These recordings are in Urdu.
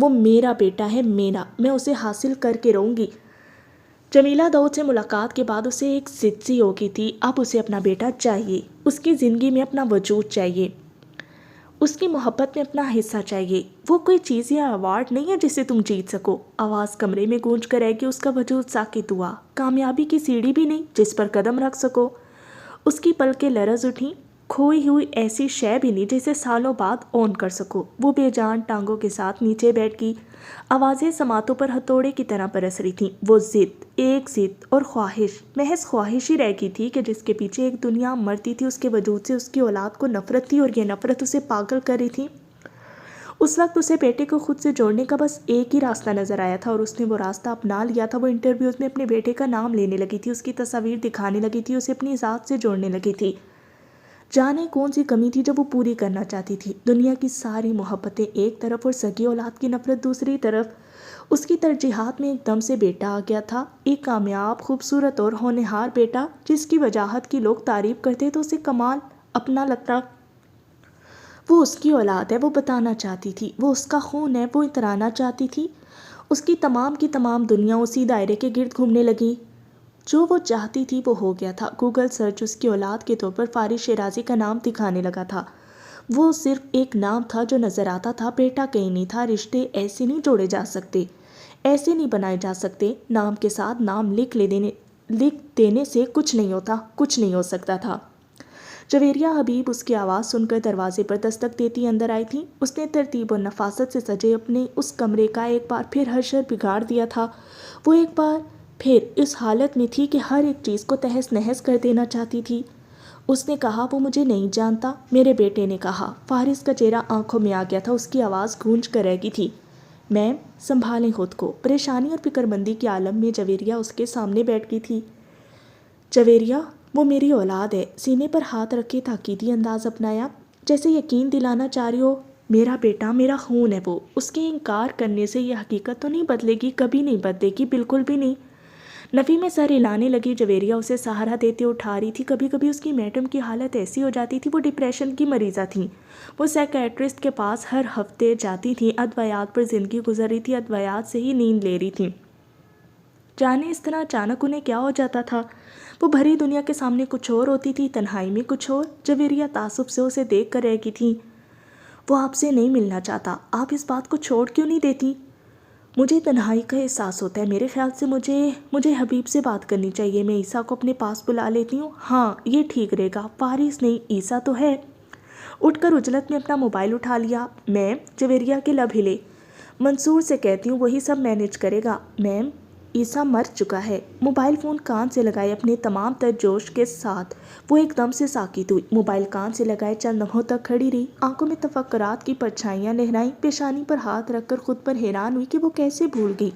وہ میرا بیٹا ہے، میرا، میں اسے حاصل کر کے رہوں گی۔ جمیلہ داؤد سے ملاقات کے بعد اسے ایک ضد سی ہو گئی تھی، اب اسے اپنا بیٹا چاہیے، اس کی زندگی میں اپنا وجود چاہیے، اس کی محبت میں اپنا حصہ چاہیے۔ وہ کوئی چیز یا ایوارڈ نہیں ہے جسے تم جیت سکو۔ آواز کمرے میں گونج کر رہ کے اس کا وجود ساکت ہوا۔ کامیابی کی سیڑھی بھی نہیں جس پر قدم رکھ سکو۔ اس کی پلکیں لرز اٹھیں۔ کھوئی ہوئی ایسی شے بھی نہیں جسے سالوں بعد اون کر سکو۔ وہ بے جان ٹانگوں کے ساتھ نیچے بیٹھ گئی۔ آوازیں سماعتوں پر ہتھوڑے کی طرح برس رہی تھیں۔ وہ ایک ضد اور خواہش، محض خواہش ہی رہ گئی تھی کہ جس کے پیچھے ایک دنیا مرتی تھی۔ اس کے وجود سے اس کی اولاد کو نفرت تھی اور یہ نفرت اسے پاگل کر رہی تھی۔ اس وقت اسے بیٹے کو خود سے جوڑنے کا بس ایک ہی راستہ نظر آیا تھا اور اس نے وہ راستہ اپنا لیا تھا۔ وہ انٹرویوز میں اپنے بیٹے کا نام لینے لگی تھی، اس کی تصاویر دکھانے لگی تھی، اسے اپنی ذات سے جوڑنے لگی تھی۔ جانے کون سی کمی تھی جو وہ پوری کرنا چاہتی تھی۔ دنیا کی ساری محبتیں ایک طرف اور سگی اولاد کی نفرت دوسری طرف۔ اس کی ترجیحات میں ایک دم سے بیٹا آ گیا تھا، ایک کامیاب، خوبصورت اور ہونہار بیٹا جس کی وجاہت کی لوگ تعریف کرتے تو اسے کمال اپنا لگتا۔ وہ اس کی اولاد ہے، وہ بتانا چاہتی تھی، وہ اس کا خون ہے، وہ اترانا چاہتی تھی۔ اس کی تمام دنیا اسی دائرے کے گرد گھومنے لگی۔ جو وہ چاہتی تھی وہ ہو گیا تھا۔ گوگل سرچ اس کی اولاد کے طور پر فارس شیرازی کا نام دکھانے لگا تھا۔ وہ صرف ایک نام تھا جو نظر آتا تھا، بیٹا کہیں نہیں تھا۔ رشتے ایسے نہیں جوڑے جا سکتے، ایسے نہیں بنائے جا سکتے۔ نام کے ساتھ نام لکھ دینے سے کچھ نہیں ہوتا، کچھ نہیں ہو سکتا تھا۔ جویریہ حبیب اس کی آواز سن کر دروازے پر دستک دیتی اندر آئی تھی۔ اس نے ترتیب و نفاست سے سجے اپنے اس کمرے کا ایک بار پھر حشر بگاڑ دیا تھا۔ وہ ایک بار پھر اس حالت میں تھی کہ ہر ایک چیز کو تہس نہس کر دینا چاہتی تھی۔ اس نے کہا، وہ مجھے نہیں جانتا، میرے بیٹے نے کہا۔ فارس کا چہرہ آنکھوں میں آ گیا تھا، اس کی آواز گونج کر رہ گئی تھی۔ میم، سنبھالیں خود کو۔ پریشانی اور فکر مندی کے عالم میں جویریہ اس کے سامنے بیٹھ گئی تھی۔ جویریہ، وہ میری اولاد ہے۔ سینے پر ہاتھ رکھ کے تاکیدی انداز اپنایا، جیسے یقین دلانا چاہ رہی ہو۔ میرا بیٹا، میرا خون ہے وہ۔ اس کے انکار کرنے سے یہ حقیقت تو نہیں بدلے گی، کبھی نہیں بدلے گی، بالکل بھی نہیں۔ نفی میں سر ہلانے لگی جویریہ اسے سہارا دیتے اٹھا رہی تھی۔ کبھی کبھی اس کی میڈم کی حالت ایسی ہو جاتی تھی، وہ ڈپریشن کی مریضہ تھیں۔ وہ سائیکیٹرسٹ کے پاس ہر ہفتے جاتی تھیں، ادویات پر زندگی گزر رہی تھی، ادویات سے ہی نیند لے رہی تھیں۔ جانے اس طرح اچانک انہیں کیا ہو جاتا تھا۔ وہ بھری دنیا کے سامنے کچھ اور ہوتی تھی، تنہائی میں کچھ اور۔ جویریہ تعصب سے اسے دیکھ کر رہ گئی تھی۔ وہ آپ سے نہیں ملنا چاہتا، آپ اس بات کو چھوڑ کیوں نہیں دیتی؟ مجھے تنہائی کا احساس ہوتا ہے، میرے خیال سے مجھے حبیب سے بات کرنی چاہیے۔ میں عیسیٰ کو اپنے پاس بلا لیتی ہوں۔ ہاں، یہ ٹھیک رہے گا۔ فارس نہیں، عیسیٰ تو ہے۔ اٹھ کر عجلت میں اپنا موبائل اٹھا لیا۔ میم، جویریہ کے لب ہلے۔ منصور سے کہتی ہوں، وہی سب مینیج کرے گا۔ میم، عیسیٰ مر چکا ہے۔ موبائل فون کان سے لگائے اپنے تمام تر جوش کے ساتھ وہ ایک دم سے ساکت ہوئی۔ موبائل کان سے لگائے چند لمحوں تک کھڑی رہی، آنکھوں میں تفکرات کی پرچھائیاں لہرائیں، پیشانی پر ہاتھ رکھ کر خود پر حیران ہوئی کہ وہ کیسے بھول گئی۔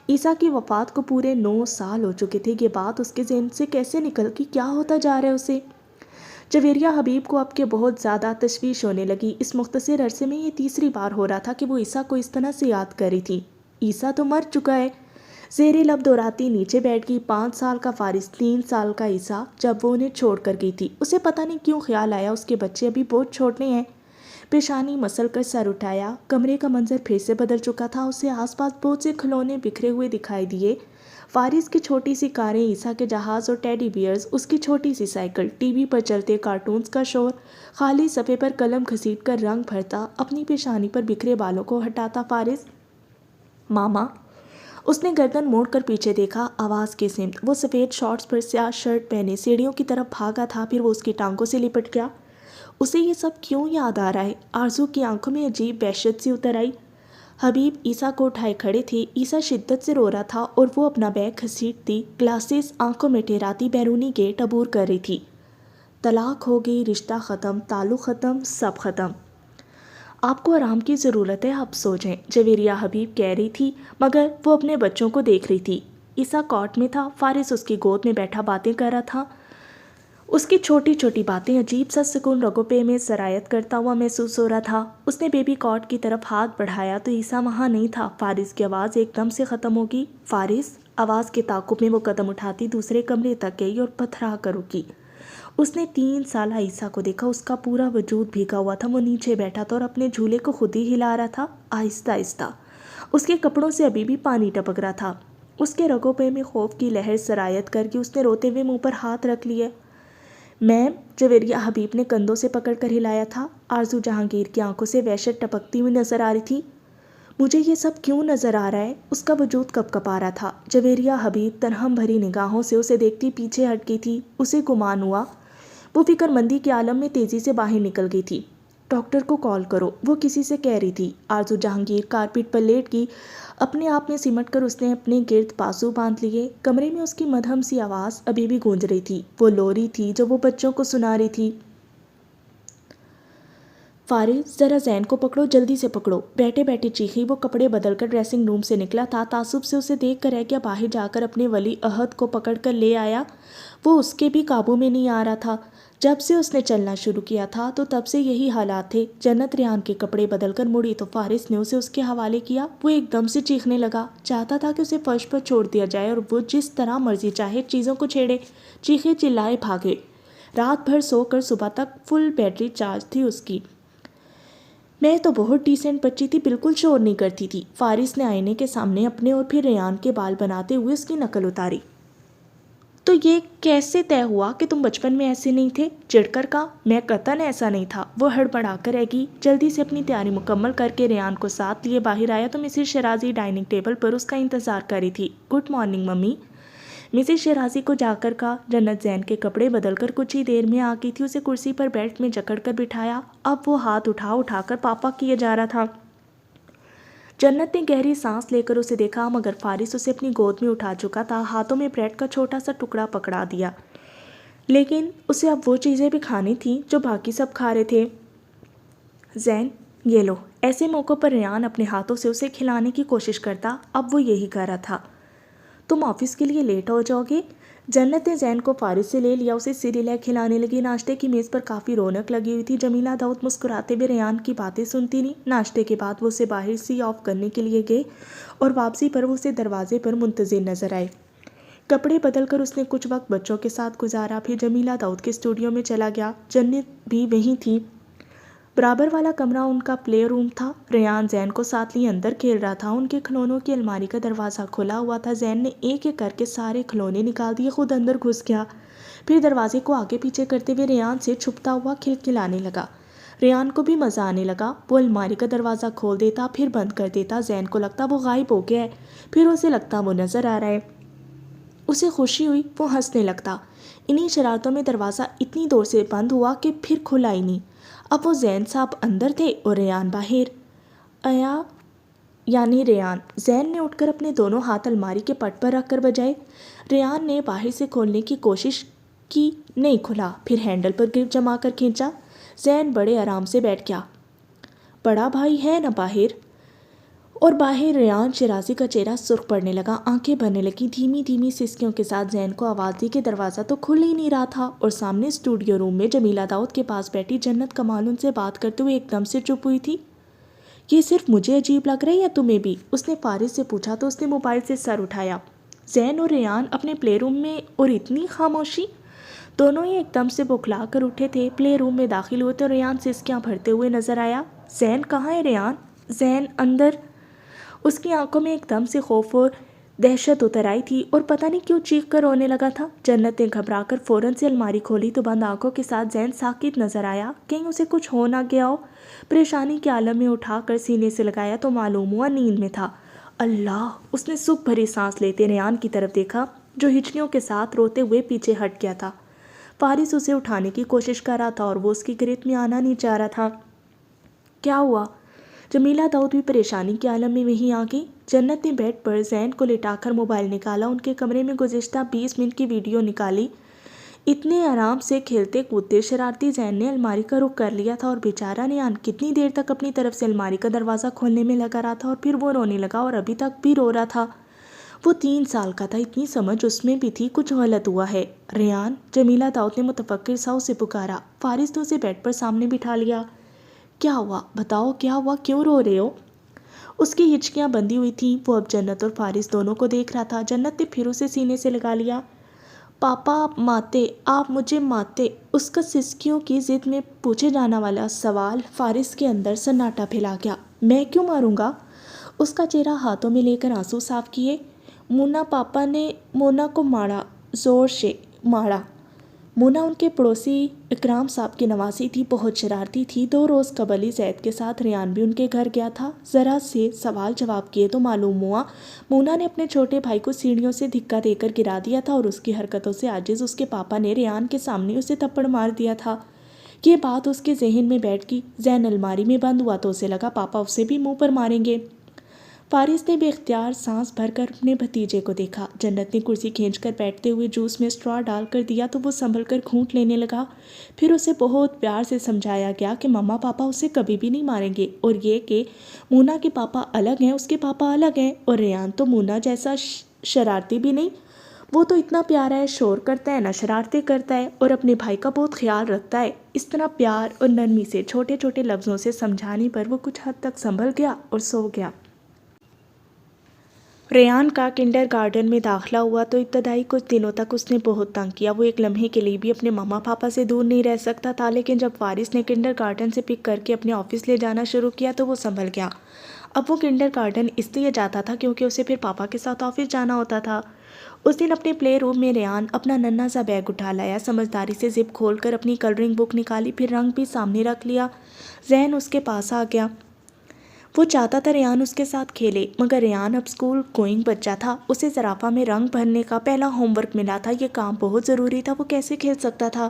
عیسیٰ کی وفات کو پورے 9 سال ہو چکے تھے۔ یہ بات اس کے ذہن سے کیسے نکل گئی؟ کیا ہوتا جا رہا ہے اسے؟ جویریہ حبیب کو اب کے بہت زیادہ تشویش ہونے لگی۔ اس مختصر عرصے میں یہ تیسری بار ہو رہا تھا کہ وہ عیسیٰ کو اس طرح سے یاد کر رہی تھی۔ عیسیٰ تو مر چکا ہے۔ زیر لب دہراتی نیچے بیٹھ گئی۔ 5 سال کا فارس، 3 سال کا عیسیٰ جب وہ انہیں چھوڑ کر گئی تھی۔ اسے پتہ نہیں کیوں خیال آیا اس کے بچے ابھی بہت چھوٹے ہیں۔ پیشانی مسل کر سر اٹھایا۔ کمرے کا منظر پھر سے بدل چکا تھا۔ اسے آس پاس بہت سے کھلونے بکھرے ہوئے دکھائی دیے۔ فارس کی چھوٹی سی کاریں، عیسیٰ کے جہاز اور ٹیڈی بیئرز، اس کی چھوٹی سی سائیکل، ٹی وی پر چلتے کارٹونز کا شور، خالی صفحے پر قلم گھسیٹ کر رنگ بھرتا، اپنی پیشانی پر بکھرے بالوں کو ہٹاتا فارس۔ ماما، اس نے گردن موڑ کر پیچھے دیکھا، آواز کی سمت۔ وہ سفید شارٹس پر سیاہ شرٹ پہنے سیڑھیوں کی طرف بھاگا تھا، پھر وہ اس کی ٹانگوں سے لپٹ گیا۔ اسے یہ سب کیوں یاد آ رہا ہے؟ آرزو کی آنکھوں میں عجیب وحشت سی اتر آئی۔ حبیب عیسیٰ کو اٹھائے کھڑے تھے۔ عیسیٰ شدت سے رو رہا تھا اور وہ اپنا بیگ گھسیٹتی، گلاسز آنکھوں میں ٹھہراتی بیرونی گیٹ عبور کر رہی تھی۔ طلاق ہو گئی، رشتہ ختم، تعلق ختم، سب ختم۔ آپ کو آرام کی ضرورت ہے، آپ سو جائیں، جویریہ حبیب کہہ رہی تھی، مگر وہ اپنے بچوں کو دیکھ رہی تھی۔ عیسیٰ کاٹ میں تھا، فارس اس کی گود میں بیٹھا باتیں کر رہا تھا۔ اس کی چھوٹی چھوٹی باتیں عجیب سا سکون رگوں پہ میں سرایت کرتا ہوا محسوس ہو رہا تھا۔ اس نے بیبی کاٹ کی طرف ہاتھ بڑھایا تو عیسیٰ وہاں نہیں تھا۔ فارس کی آواز ایک دم سے ختم ہوگی۔ فارس، آواز کے تعاقب میں وہ قدم اٹھاتی دوسرے کمرے تک گئی اور پتھرا کر رکی۔ اس نے 3 سالہ عیسیٰ کو دیکھا، اس کا پورا وجود بھیگا ہوا تھا، وہ نیچے بیٹھا تھا اور اپنے جھولے کو خود ہی ہلا رہا تھا، آہستہ آہستہ۔ اس کے کپڑوں سے ابھی بھی پانی ٹپک رہا تھا۔ اس کے رگوں پہ میں خوف کی لہر سرایت کر کے اس نے روتے ہوئے منہ پر ہاتھ رکھ لیے۔ میم، جویریہ حبیب نے کندھوں سے پکڑ کر ہلایا تھا۔ آرزو جہانگیر کی آنکھوں سے وحشت ٹپکتی ہوئی نظر آ رہی تھی۔ مجھے یہ سب کیوں نظر آ رہا ہے؟ اس کا وجود کپ کپا رہا تھا۔ جویریہ حبیب ترہم بھری نگاہوں سے اسے دیکھتی پیچھے ہٹ گئی تھی۔ اسے گمان ہوا وہ فکر مندی کے عالم میں تیزی سے باہر نکل گئی تھی۔ ڈاکٹر کو کال کرو، وہ کسی سے کہہ رہی تھی۔ آرزو جہانگیر کارپیٹ پر لیٹ گئی، اپنے آپ میں سمٹ کر اس نے اپنے گرد بازو باندھ لیے۔ کمرے میں اس کی مدھم سی آواز ابھی بھی گونج رہی تھی، وہ لوری تھی جو وہ بچوں کو سنا رہی تھی۔ فارس، ذرا زین کو پکڑو، جلدی سے پکڑو، بیٹھے بیٹھے چیخی۔ وہ کپڑے بدل کر ڈریسنگ روم سے نکلا تھا، تعصب سے اسے دیکھ کر رہ گیا، باہر جا کر اپنے ولی عہد کو پکڑ کر لے آیا۔ وہ اس کے بھی قابو میں نہیں آ رہا تھا۔ جب سے اس نے چلنا شروع کیا تھا تو تب سے یہی حالات تھے۔ جنت ریان کے کپڑے بدل کر مڑی تو فارس نے اسے اس کے حوالے کیا۔ وہ ایک دم سے چیخنے لگا، چاہتا تھا کہ اسے فرش پر چھوڑ دیا جائے اور وہ جس طرح مرضی چاہے چیزوں کو چھیڑے۔ چیخے چلائے بھاگے۔ رات بھر سو کر صبح تک فل بیٹری چارج تھی اس کی۔ میں تو بہت ڈیسنٹ بچی تھی، بالکل شور نہیں کرتی تھی۔ فارس نے آئینے کے سامنے اپنے اور پھر ریان کے بال بناتے ہوئے اس کی نقل اتاری۔ تو یہ کیسے طے ہوا کہ تم بچپن میں ایسے نہیں تھے؟ چڑھ کر کہا، میں قطعاً ایسا نہیں تھا۔ وہ ہڑبڑا کر رہ گئی، جلدی سے اپنی تیاری مکمل کر کے ریان کو ساتھ لیے باہر آیا تو مسز شیرازی ڈائننگ ٹیبل پر اس کا انتظار کر رہی تھی۔ Good morning mummy, Mrs Shirazi کو جا کر کہا۔ جنت زین کے کپڑے بدل کر کچھ ہی دیر میں آ گئی تھی، اسے کرسی پر بیلٹ میں جکڑ کر بٹھایا۔ اب وہ ہاتھ اٹھا کر پاپا کیے جا رہا تھا۔ جنت نے گہری سانس لے کر اسے دیکھا، مگر فارس اسے اپنی گود میں اٹھا چکا تھا، ہاتھوں میں بریڈ کا چھوٹا سا ٹکڑا پکڑا دیا۔ لیکن اسے اب وہ چیزیں بھی کھانی تھیں جو باقی سب کھا رہے تھے۔ زین، یہ لو۔ ایسے موقع پر ریان اپنے ہاتھوں سے اسے کھلانے کی کوشش کرتا، اب وہ یہی کر رہا تھا۔ تم آفس کے لیے لیٹ ہو جاؤ گے؟ جنت نے زین کو فارس سے لے لیا، اسے سیریلیک کھلانے لگی۔ ناشتے کی میز پر کافی رونق لگی ہوئی تھی۔ جمیلہ داؤد مسکراتے ہوئے ریان کی باتیں سنتی رہی۔ ناشتے کے بعد وہ اسے باہر سی آف کرنے کے لیے گئے اور واپسی پر وہ اسے دروازے پر منتظر نظر آئے۔ کپڑے بدل کر اس نے کچھ وقت بچوں کے ساتھ گزارا، پھر جمیلہ داؤد کے اسٹوڈیو میں چلا گیا۔ جنت بھی وہیں تھی۔ برابر والا کمرہ ان کا پلے روم تھا۔ ریان زین کو ساتھ لیے اندر کھیل رہا تھا۔ ان کے کھلونوں کی الماری کا دروازہ کھلا ہوا تھا۔ زین نے ایک ایک کر کے سارے کھلونے نکال دیے، خود اندر گھس گیا، پھر دروازے کو آگے پیچھے کرتے ہوئے ریان سے چھپتا ہوا کھلکھلانے لگا۔ ریان کو بھی مزہ آنے لگا، وہ الماری کا دروازہ کھول دیتا پھر بند کر دیتا۔ زین کو لگتا وہ غائب ہو گیا ہے، پھر اسے لگتا وہ نظر آ رہا ہے۔ اسے خوشی ہوئی، وہ ہنسنے لگتا۔ انہی شرارتوں میں دروازہ اتنی دور سے بند ہوا کہ پھر کھلا ہی نہیں۔ اب وہ زین صاحب اندر تھے اور ریان باہر آیا، یعنی ریان۔ زین نے اٹھ کر اپنے دونوں ہاتھ الماری کے پٹ پر رکھ کر بجائے ریان نے باہر سے کھولنے کی کوشش کی، نہیں کھلا، پھر ہینڈل پر گرپ جما کر کھینچا۔ زین بڑے آرام سے بیٹھ گیا۔ بڑا بھائی ہے نا باہر؟ اور باہر ریان شیرازی کا چہرہ سرخ پڑنے لگا، آنکھیں بھرنے لگی، دھیمی دھیمی سسکیوں کے ساتھ زین کو آواز دی کہ دروازہ تو کھل ہی نہیں رہا تھا، اور سامنے اسٹوڈیو روم میں جمیلہ داؤد کے پاس بیٹھی جنت کمال ان سے بات کرتے ہوئے ایک دم سے چپ ہوئی تھی۔ یہ صرف مجھے عجیب لگ رہا ہے یا تمہیں بھی؟ اس نے فارس سے پوچھا تو اس نے موبائل سے سر اٹھایا۔ زین اور ریان اپنے پلے روم میں، اور اتنی خاموشی؟ دونوں ہی ایک دم سے بوکھلا کر اٹھے تھے۔ پلے روم میں داخل ہوئے تو ریان سسکیاں بھرتے ہوئے نظر آیا۔ زین کہاں ہے ریان؟ زین اندر۔ اس کی آنکھوں میں ایک دم سے خوف اور دہشت اتر آئی تھی اور پتہ نہیں کیوں چیخ کر رونے لگا تھا۔ جنت نے گھبرا کر فوراً سے الماری کھولی تو بند آنکھوں کے ساتھ زین ساکت نظر آیا، کہیں اسے کچھ ہو نہ گیا ہو۔ پریشانی کے عالم میں اٹھا کر سینے سے لگایا تو معلوم ہوا نیند میں تھا۔ اللہ! اس نے سکھ بھری سانس لیتے ریان کی طرف دیکھا جو ہچکیوں کے ساتھ روتے ہوئے پیچھے ہٹ گیا تھا۔ فارس اسے اٹھانے کی کوشش کر رہا تھا اور وہ اس کی گرفت میں آنا نہیں چاہ رہا تھا۔ کیا ہوا؟ جمیلہ داؤد بھی پریشانی کے عالم میں وہیں آ گئی۔ جنت نے بیڈ پر زین کو لٹا کر موبائل نکالا، ان کے کمرے میں گزشتہ 20 منٹ کی ویڈیو نکالی۔ اتنے آرام سے کھیلتے کودتے شرارتی زین نے الماری کا رخ کر لیا تھا اور بیچارہ ریان کتنی دیر تک اپنی طرف سے الماری کا دروازہ کھولنے میں لگا رہا تھا، اور پھر وہ رونے لگا اور ابھی تک بھی رو رہا تھا۔ وہ 3 سال کا تھا، اتنی سمجھ اس میں بھی تھی، کچھ غلط ہوا ہے۔ ریان! جمیلہ داؤد نے متفکر سا اسے پکارا۔ فارس نے اسے بیڈ پر سامنے بٹھا لیا۔ کیا ہوا؟ بتاؤ کیا ہوا، کیوں رو رہے ہو؟ اس کی ہچکیاں بندھی ہوئی تھیں، وہ اب جنت اور فارس دونوں کو دیکھ رہا تھا۔ جنت نے پھر اسے سینے سے لگا لیا۔ پاپا آپ ماتے، آپ مجھے ماتے۔ اس کا سسکیوں کی ضد میں پوچھے جانے والا سوال فارس کے اندر سناٹا پھیلا گیا۔ میں کیوں ماروں گا؟ اس کا چہرہ ہاتھوں میں لے کر آنسو صاف کیے۔ مونا، پاپا نے مونا کو مارا، زور سے مارا۔ مونا ان کے پڑوسی اکرام صاحب کی نواسی تھی، بہت شرارتی تھی۔ 2 روز قبل ہی زید کے ساتھ ریان بھی ان کے گھر گیا تھا۔ ذرا سے سوال جواب کیے تو معلوم ہوا مونا نے اپنے چھوٹے بھائی کو سیڑھیوں سے دھکا دے کر گرا دیا تھا اور اس کی حرکتوں سے عاجز اس کے پاپا نے ریان کے سامنے اسے تھپڑ مار دیا تھا۔ یہ بات اس کے ذہن میں بیٹھ گئی۔ زین الماری میں بند ہوا تو اسے لگا پاپا اسے بھی منہ پر ماریں گے۔ فارس نے بے اختیار سانس بھر کر اپنے بھتیجے کو دیکھا۔ جنت نے کرسی کھینچ کر بیٹھتے ہوئے جوس میں سٹرا ڈال کر دیا تو وہ سنبھل کر گھونٹ لینے لگا۔ پھر اسے بہت پیار سے سمجھایا گیا کہ ماما پاپا اسے کبھی بھی نہیں ماریں گے، اور یہ کہ مونا کے پاپا الگ ہیں، اس کے پاپا الگ ہیں، اور ریان تو مونا جیسا شرارتی بھی نہیں۔ وہ تو اتنا پیارا ہے، شور کرتا ہے نہ شرارتیں کرتا ہے، اور اپنے بھائی کا بہت خیال رکھتا ہے۔ اس طرح پیار اور نرمی سے چھوٹے چھوٹے لفظوں سے سمجھانے پر وہ کچھ حد تک سنبھل گیا اور سو گیا۔ ریان کا کنڈر گارڈن میں داخلہ ہوا تو ابتدائی کچھ دنوں تک اس نے بہت تنگ کیا۔ وہ ایک لمحے کے لیے بھی اپنے ماما پاپا سے دور نہیں رہ سکتا تھا، لیکن جب فارس نے کنڈر گارڈن سے پک کر کے اپنے آفس لے جانا شروع کیا تو وہ سنبھل گیا۔ اب وہ کنڈر گارڈن اس لیے جاتا تھا کیونکہ اسے پھر پاپا کے ساتھ آفس جانا ہوتا تھا۔ اس دن اپنے پلے روم میں ریان اپنا ننھا سا بیگ اٹھا لایا، سمجھداری سے زپ کھول کر اپنی کلرنگ بک نکالی، پھر رنگ بھی سامنے رکھ لیا۔ زین اس کے پاس آ گیا۔ وہ چاہتا تھا ریان اس کے ساتھ کھیلے، مگر ریان اب اسکول گوئنگ بچہ تھا۔ اسے زرافہ میں رنگ بھرنے کا پہلا ہوم ورک ملا تھا، یہ کام بہت ضروری تھا، وہ کیسے کھیل سکتا تھا؟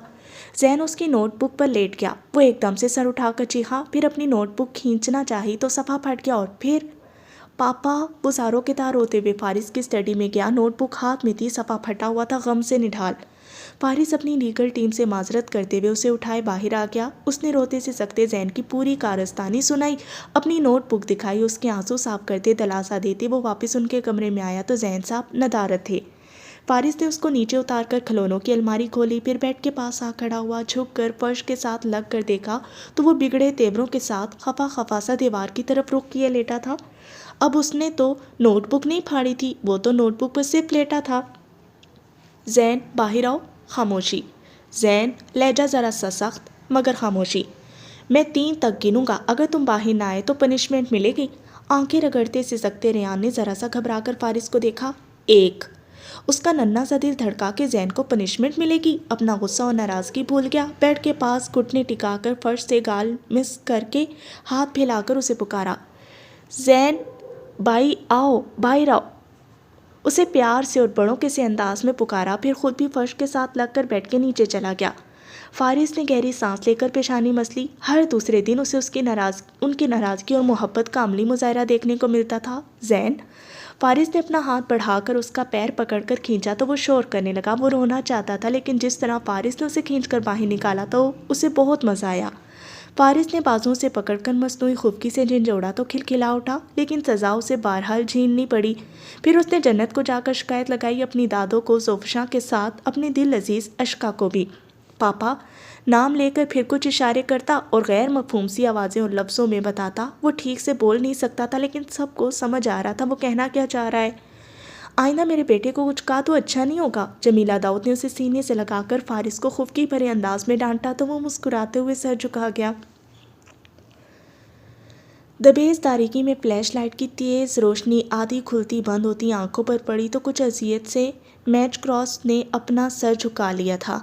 زین اس کی نوٹ بک پر لیٹ گیا۔ وہ ایک دم سے سر اٹھا کر چیخا، پھر اپنی نوٹ بک کھینچنا چاہی تو صفحہ پھٹ گیا، اور پھر پاپا! وہ زاروں کے تار ہوتے ہوئے فارس کی اسٹڈی میں گیا۔ نوٹ بک ہاتھ میں تھی، صفحہ پھٹا ہوا تھا، غم سے نڈھال۔ فارس اپنی لیگل ٹیم سے معذرت کرتے ہوئے اسے اٹھائے باہر آ گیا۔ اس نے روتے سے سکتے زین کی پوری کارستانی سنائی، اپنی نوٹ بک دکھائی، اس کے آنسو صاف کرتے، دلاسا دیتے۔ وہ واپس ان کے کمرے میں آیا تو زین صاحب ندارت تھے۔ فارس نے اس کو نیچے اتار کر کھلونوں کی الماری کھولی، پھر بیڈ کے پاس آ کھڑا ہوا، جھک کر فرش کے ساتھ لگ کر دیکھا تو وہ بگڑے تیوروں کے ساتھ خفا خفا سا دیوار کی طرف رخ کیے لیٹا تھا۔ اب اس نے تو نوٹ بک نہیں پھاڑی تھی، وہ تو نوٹ بک پر صرف لیٹا تھا۔ زین، باہر آؤ۔ خاموشی۔ زین، لہجہ ذرا سا سخت، مگر خاموشی۔ میں 3 تک گنوں گا، اگر تم باہر نہ آئے تو پنشمنٹ ملے گی۔ آنکھیں رگڑتے سے سکتے ریان نے ذرا سا گھبرا کر فارس کو دیکھا۔ 1۔ اس کا ننھا سا دل دھڑکا کہ زین کو پنشمنٹ ملے گی۔ اپنا غصہ اور ناراضگی بھول گیا۔ بیڈ کے پاس گھٹنے ٹکا کر فرش سے گال مس کر کے ہاتھ پھیلا کر اسے پکارا، زین بھائی آؤ، باہر آؤ۔ اسے پیار سے اور بڑوں کے سے انداز میں پکارا، پھر خود بھی فرش کے ساتھ لگ کر بیڈ کے نیچے چلا گیا۔ فارس نے گہری سانس لے کر پیشانی مسلی۔ ہر دوسرے دن اسے ان کی ناراضگی اور محبت کا عملی مظاہرہ دیکھنے کو ملتا تھا۔ زین! فارس نے اپنا ہاتھ بڑھا کر اس کا پیر پکڑ کر کھینچا تو وہ شور کرنے لگا۔ وہ رونا چاہتا تھا، لیکن جس طرح فارس نے اسے کھینچ کر باہر نکالا تو اسے بہت مزہ آیا۔ فارس نے بازوؤں سے پکڑ کر مصنوعی خفگی سے جھنجھوڑا تو کھلکھلا اٹھا، لیکن سزا اسے بہرحال جھیلنی پڑی۔ پھر اس نے جنت کو جا کر شکایت لگائی، اپنی دادوں کو زوفشاں کے ساتھ اپنے دل عزیز اشکا کو بھی۔ پاپا! نام لے کر پھر کچھ اشارے کرتا اور غیر مفہوم سی آوازیں اور لفظوں میں بتاتا۔ وہ ٹھیک سے بول نہیں سکتا تھا، لیکن سب کو سمجھ آ رہا تھا وہ کہنا کیا چاہ رہا ہے۔ آئندہ میرے بیٹے کو کچھ کہا تو اچھا نہیں ہوگا۔ جمیلہ داؤد نے اسے سینے سے لگا کر فارس کو خفگی بھرے انداز میں ڈانٹا تو وہ مسکراتے ہوئے سر جھکا گیا۔ دبیز تاریکی میں فلیش لائٹ کی تیز روشنی آدھی کھلتی بند ہوتی آنکھوں پر پڑی تو کچھ اذیت سے میج کراس نے اپنا سر جھکا لیا تھا۔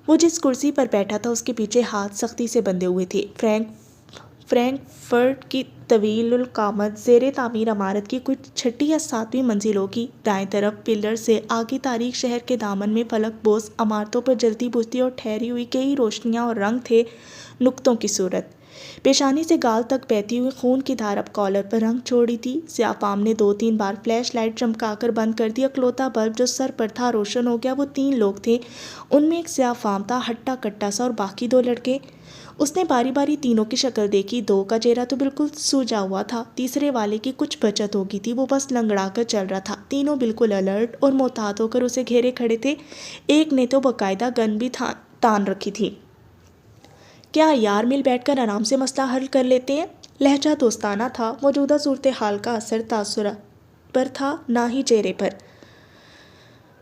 وہ جس کرسی پر بیٹھا تھا اس کے پیچھے ہاتھ سختی سے بندھے ہوئے تھے۔ فرینکفرٹ کی طویل القامت زیر تعمیر عمارت کی کچھ 6 یا 7ویں منزل ہوگی۔ دائیں طرف پلر سے آگے تاریک شہر کے دامن میں فلک بوز عمارتوں پر جلتی بجھتی اور ٹھہری ہوئی کئی روشنیاں اور رنگ تھے نقطوں کی صورت۔ پیشانی سے گال تک بہتی ہوئی خون کی دھار اب کالر پر رنگ چھوڑی تھی۔ سیاہ فام نے 2-3 بار فلیش لائٹ چمکا کر بند کر دی۔ اکلوتا بلب جو سر پر تھا روشن ہو گیا۔ وہ 3 لوگ تھے، ان میں ایک سیاہ فام تھا، ہٹا کٹا سا، اور باقی 2 لڑکے۔ اس نے باری باری تینوں کی شکل دیکھی۔ 2 کا چہرہ تو بالکل سوجا ہوا تھا، تیسرے والے کی کچھ بچت ہو گئی تھی، وہ بس لنگڑا کر چل رہا تھا۔ تینوں بالکل الرٹ اور محتاط ہو کر اسے گھیرے کھڑے تھے۔ ایک نے تو باقاعدہ گن بھی تان رکھی تھی۔ کیا یار مل بیٹھ کر آرام سے مسئلہ حل کر لیتے ہیں؟ لہجہ دوستانہ تھا۔ موجودہ صورتحال کا اثر تاثرات پر تھا، نہ ہی چہرے پر۔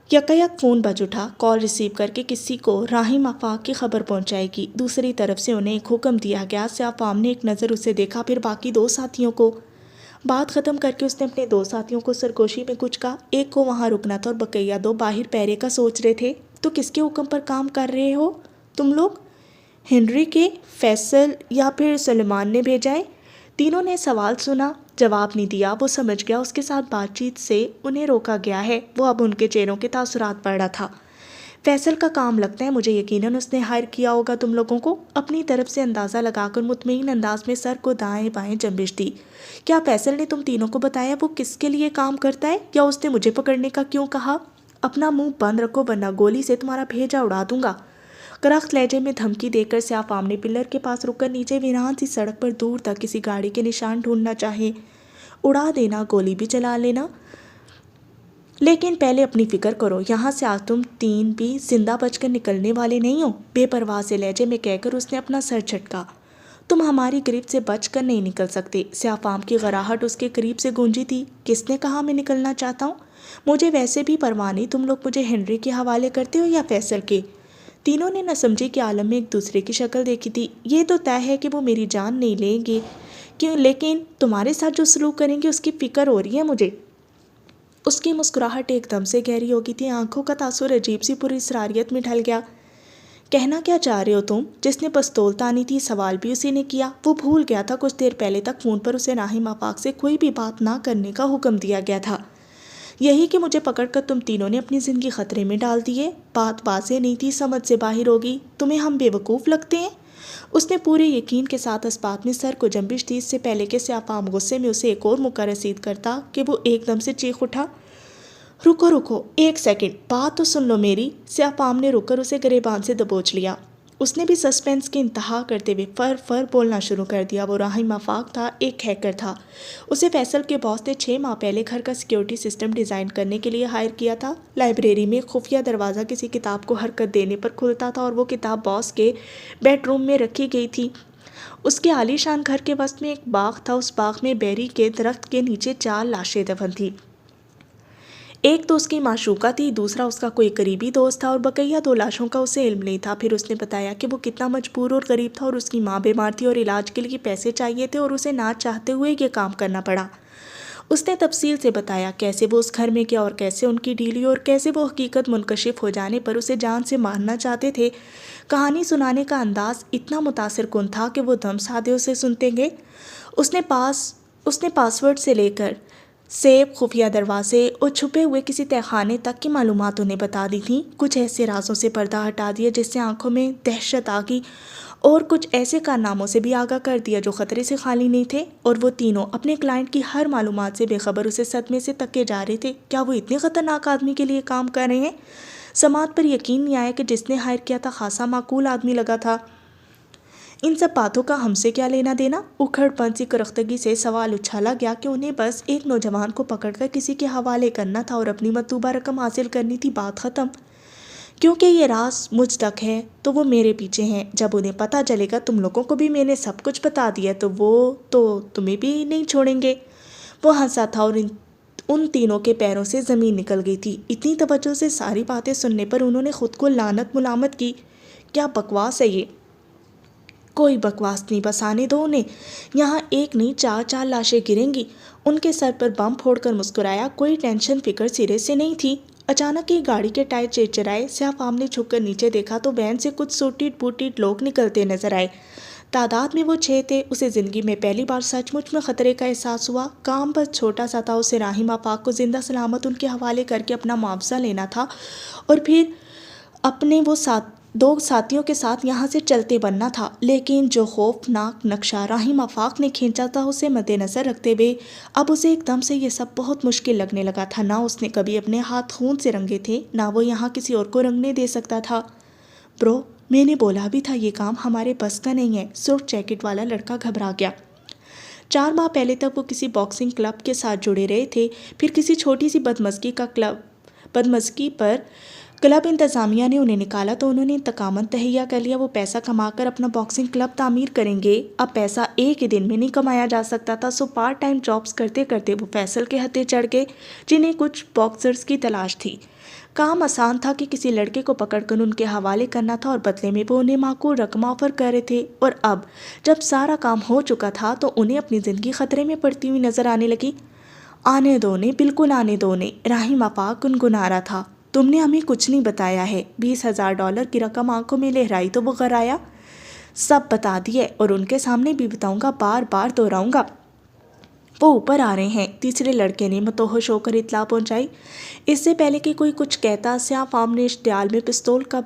یکایک فون بج اٹھا۔ کال ریسیو کر کے کسی کو راہیم آفاق کی خبر پہنچائے گی۔ دوسری طرف سے انہیں ایک حکم دیا گیا۔ سیاہ فام نے ایک نظر اسے دیکھا، پھر باقی 2 ساتھیوں کو۔ بات ختم کر کے اس نے اپنے 2 ساتھیوں کو سرگوشی میں کچھ کہا۔ ایک کو وہاں رکنا تھا اور بقیہ 2 باہر پہرے کا سوچ رہے تھے۔ تو کس کے حکم پر کام کر رہے ہو تم لوگ؟ ہنری کے، فیصل یا پھر سلیمان نے بھیجا ہے؟ تینوں نے سوال سنا، جواب نہیں دیا۔ وہ سمجھ گیا اس کے ساتھ بات چیت سے انہیں روکا گیا ہے۔ وہ اب ان کے چہروں کے تاثرات پڑھ رہا تھا۔ فیصل کا کام لگتا ہے، مجھے یقیناً اس نے ہائر کیا ہوگا تم لوگوں کو۔ اپنی طرف سے اندازہ لگا کر مطمئن انداز میں سر کو دائیں بائیں جنبش دی۔ کیا فیصل نے تم تینوں کو بتایا وہ کس کے لیے کام کرتا ہے، یا اس نے مجھے پکڑنے کا کیوں کہا؟ اپنا منہ بند رکھو ورنہ گولی سے تمہارا بھیجا اڑا دوں گا۔ کرخت لہجے میں دھمکی دے کر سیاہ فام نے پلر کے پاس رک کر نیچے ویران سی سڑک پر دور تک کسی گاڑی کے نشان ڈھونڈنا چاہے۔ اڑا دینا، گولی بھی چلا لینا، لیکن پہلے اپنی فکر کرو، یہاں سے آج تم 3 بھی زندہ بچ کر نکلنے والے نہیں ہو۔ بے پرواہ سے لہجے میں کہہ کر اس نے اپنا سر جھٹکا۔ تم ہماری گرفت سے بچ کر نہیں نکل سکتے۔ سیاہ فام کی غراہٹ اس کے قریب سے گونجی تھی۔ کس نے کہا میں نکلنا چاہتا ہوں؟ مجھے ویسے بھی پرواہ نہیں، تم لوگ مجھے ہنری کے حوالے کرتے ہو یا فیصل کے؟ تینوں نے نہ سمجھی کے عالم میں ایک دوسرے کی شکل دیکھی تھی۔ یہ تو طے ہے کہ وہ میری جان نہیں لیں گے، کیوں؟ لیکن تمہارے ساتھ جو سلوک کریں گے اس کی فکر ہو رہی ہے مجھے۔ اس کی مسکراہٹ ایک دم سے گہری ہو گئی تھی، آنکھوں کا تاثر عجیب سی پوری اسراریت میں ڈھل گیا۔ کہنا کیا چاہ رہے ہو تم؟ جس نے پستول تانی تھی سوال بھی اسی نے کیا۔ وہ بھول گیا تھا کچھ دیر پہلے تک فون پر اسے راہیم آفاق سے کوئی بھی بات نہ کرنے کا حکم دیا گیا تھا۔ یہی کہ مجھے پکڑ کر تم تینوں نے اپنی زندگی خطرے میں ڈال دی ہے۔ بات واضح نہیں تھی، سمجھ سے باہر ہوگی۔ تمہیں ہم بے وقوف لگتے ہیں؟ اس نے پورے یقین کے ساتھ اس بات میں سر کو جنبش دی، اس سے پہلے کہ سیاہ فام غصے میں اسے ایک اور موقع رسید کرتا کہ وہ ایک دم سے چیخ اٹھا، رکو 1 سیکنڈ، بات تو سن لو میری۔ سیاہ فام نے رک کر اسے گریبان سے دبوچ لیا۔ اس نے بھی سسپینس کی انتہا کرتے ہوئے فر بولنا شروع کر دیا۔ وہ راہیم آفاق تھا، ایک ہیکر تھا۔ اسے فیصل کے باس نے 6 ماہ پہلے گھر کا سیکیورٹی سسٹم ڈیزائن کرنے کے لیے ہائر کیا تھا۔ لائبریری میں ایک خفیہ دروازہ کسی کتاب کو حرکت دینے پر کھلتا تھا اور وہ کتاب باس کے بیڈ روم میں رکھی گئی تھی۔ اس کے عالی شان گھر کے وسط میں ایک باغ تھا۔ اس باغ میں بیری کے درخت کے نیچے 4 لاشیں دفن تھیں۔ ایک تو اس کی معشوقہ تھی، دوسرا اس کا کوئی قریبی دوست تھا اور بقیہ 2 لاشوں کا اسے علم نہیں تھا۔ پھر اس نے بتایا کہ وہ کتنا مجبور اور غریب تھا اور اس کی ماں بیمار تھی اور علاج کے لیے پیسے چاہیے تھے اور اسے نہ چاہتے ہوئے یہ کام کرنا پڑا۔ اس نے تفصیل سے بتایا کیسے وہ اس گھر میں کیا اور کیسے ان کی ڈیلی اور کیسے وہ حقیقت منکشف ہو جانے پر اسے جان سے مارنا چاہتے تھے۔ کہانی سنانے کا انداز اتنا متاثر کن تھا کہ وہ دم سادے اسے سنتے گئے۔ اس نے پاس ورڈ سے لے کر سیب، خفیہ دروازے اور چھپے ہوئے کسی تہہ خانے تک کی معلومات انہیں بتا دی تھیں۔ کچھ ایسے رازوں سے پردہ ہٹا دیا جس سے آنکھوں میں دہشت آ گئی، اور کچھ ایسے کارناموں سے بھی آگاہ کر دیا جو خطرے سے خالی نہیں تھے۔ اور وہ تینوں اپنے کلائنٹ کی ہر معلومات سے بے خبر اسے صدمے سے تکے جا رہے تھے۔ کیا وہ اتنے خطرناک آدمی کے لیے کام کر رہے ہیں؟ سماعت پر یقین نہیں آیا کہ جس نے ہائر کیا تھا خاصا معقول آدمی لگا تھا۔ ان سب باتوں کا ہم سے کیا لینا دینا؟ اکھڑ پن سی کرختگی سے سوال اچھالا گیا کہ انہیں بس ایک نوجوان کو پکڑ کر کسی کے حوالے کرنا تھا اور اپنی مطلوبہ رقم حاصل کرنی تھی، بات ختم۔ کیونکہ یہ راز مجھ تک ہے تو وہ میرے پیچھے ہیں۔ جب انہیں پتہ چلے گا تم لوگوں کو بھی میں نے سب کچھ بتا دیا تو وہ تو تمہیں بھی نہیں چھوڑیں گے۔ وہ ہنسا تھا اور ان تینوں کے پیروں سے زمین نکل گئی تھی۔ اتنی توجہ سے ساری باتیں سننے پر انہوں نے خود کو لعنت ملامت کی۔ کیا بکواس ہے یہ؟ کوئی بکواس نہیں، بس آنے دو انہیں۔ یہاں ایک نہیں 4 لاشیں گریں گی۔ ان کے سر پر بم پھوڑ کر مسکرایا۔ کوئی ٹینشن فکر سرے سے نہیں تھی۔ اچانک ہی گاڑی کے ٹائر چرچرائے۔ سیاہ فام نے جھک کر نیچے دیکھا تو وین سے کچھ سوٹیٹ بوٹیٹ لوگ نکلتے نظر آئے۔ تعداد میں وہ 6 تھے۔ اسے زندگی میں پہلی بار سچ مچ میں خطرے کا احساس ہوا۔ کام بس چھوٹا سا تھا، اسے راہیم آفاق کو زندہ سلامت ان کے حوالے کر کے اپنا معاوضہ لینا تھا اور پھر اپنے وہ 2 ساتھیوں کے ساتھ یہاں سے چلتے بننا تھا۔ لیکن جو خوفناک نقشہ راہیم آفاق نے کھینچا تھا اسے مد نظر رکھتے ہوئے اب اسے ایک دم سے یہ سب بہت مشکل لگنے لگا تھا۔ نہ اس نے کبھی اپنے ہاتھ خون سے رنگے تھے، نہ وہ یہاں کسی اور کو رنگنے دے سکتا تھا۔ برو، میں نے بولا بھی تھا یہ کام ہمارے بس کا نہیں ہے۔ سرخ جیکٹ والا لڑکا گھبرا گیا۔ 4 ماہ پہلے تک وہ کسی باکسنگ کلب کے ساتھ جڑے رہے تھے، پھر کسی چھوٹی سی بدمزگی پر کلب انتظامیہ نے انہیں نکالا تو انہوں نے انتقاماً تہیہ کر لیا وہ پیسہ کما کر اپنا باکسنگ کلب تعمیر کریں گے۔ اب پیسہ ایک ہی دن میں نہیں کمایا جا سکتا تھا، سو پارٹ ٹائم جابز کرتے کرتے وہ فیصل کے ہتھے چڑھ گئے، جنہیں کچھ باکسرز کی تلاش تھی۔ کام آسان تھا کہ کسی لڑکے کو پکڑ کر ان کے حوالے کرنا تھا اور بدلے میں وہ انہیں معقول رقم آفر کر رہے تھے، اور اب جب سارا کام ہو چکا تھا تو انہیں اپنی زندگی خطرے میں پڑتی ہوئی نظر آنے لگی۔ آنے دو انہیں، بالکل آنے دو انہیں، رحیم آپا گنگنا رہا تھا۔ تم نے ہمیں کچھ نہیں بتایا ہے۔ $20,000 کی رقم آنکھوں میں لہرائی تو وہ غرایا۔ سب بتا دیے اور ان کے سامنے بھی بتاؤں گا، بار بار دہراؤں گا۔ وہ اوپر آ رہے ہیں، تیسرے لڑکے نے متوحش ہو کر اطلاع پہنچائی۔ اس سے پہلے کہ کوئی کچھ کہتا، سیاہ فام نے اشتعال میں پستول کا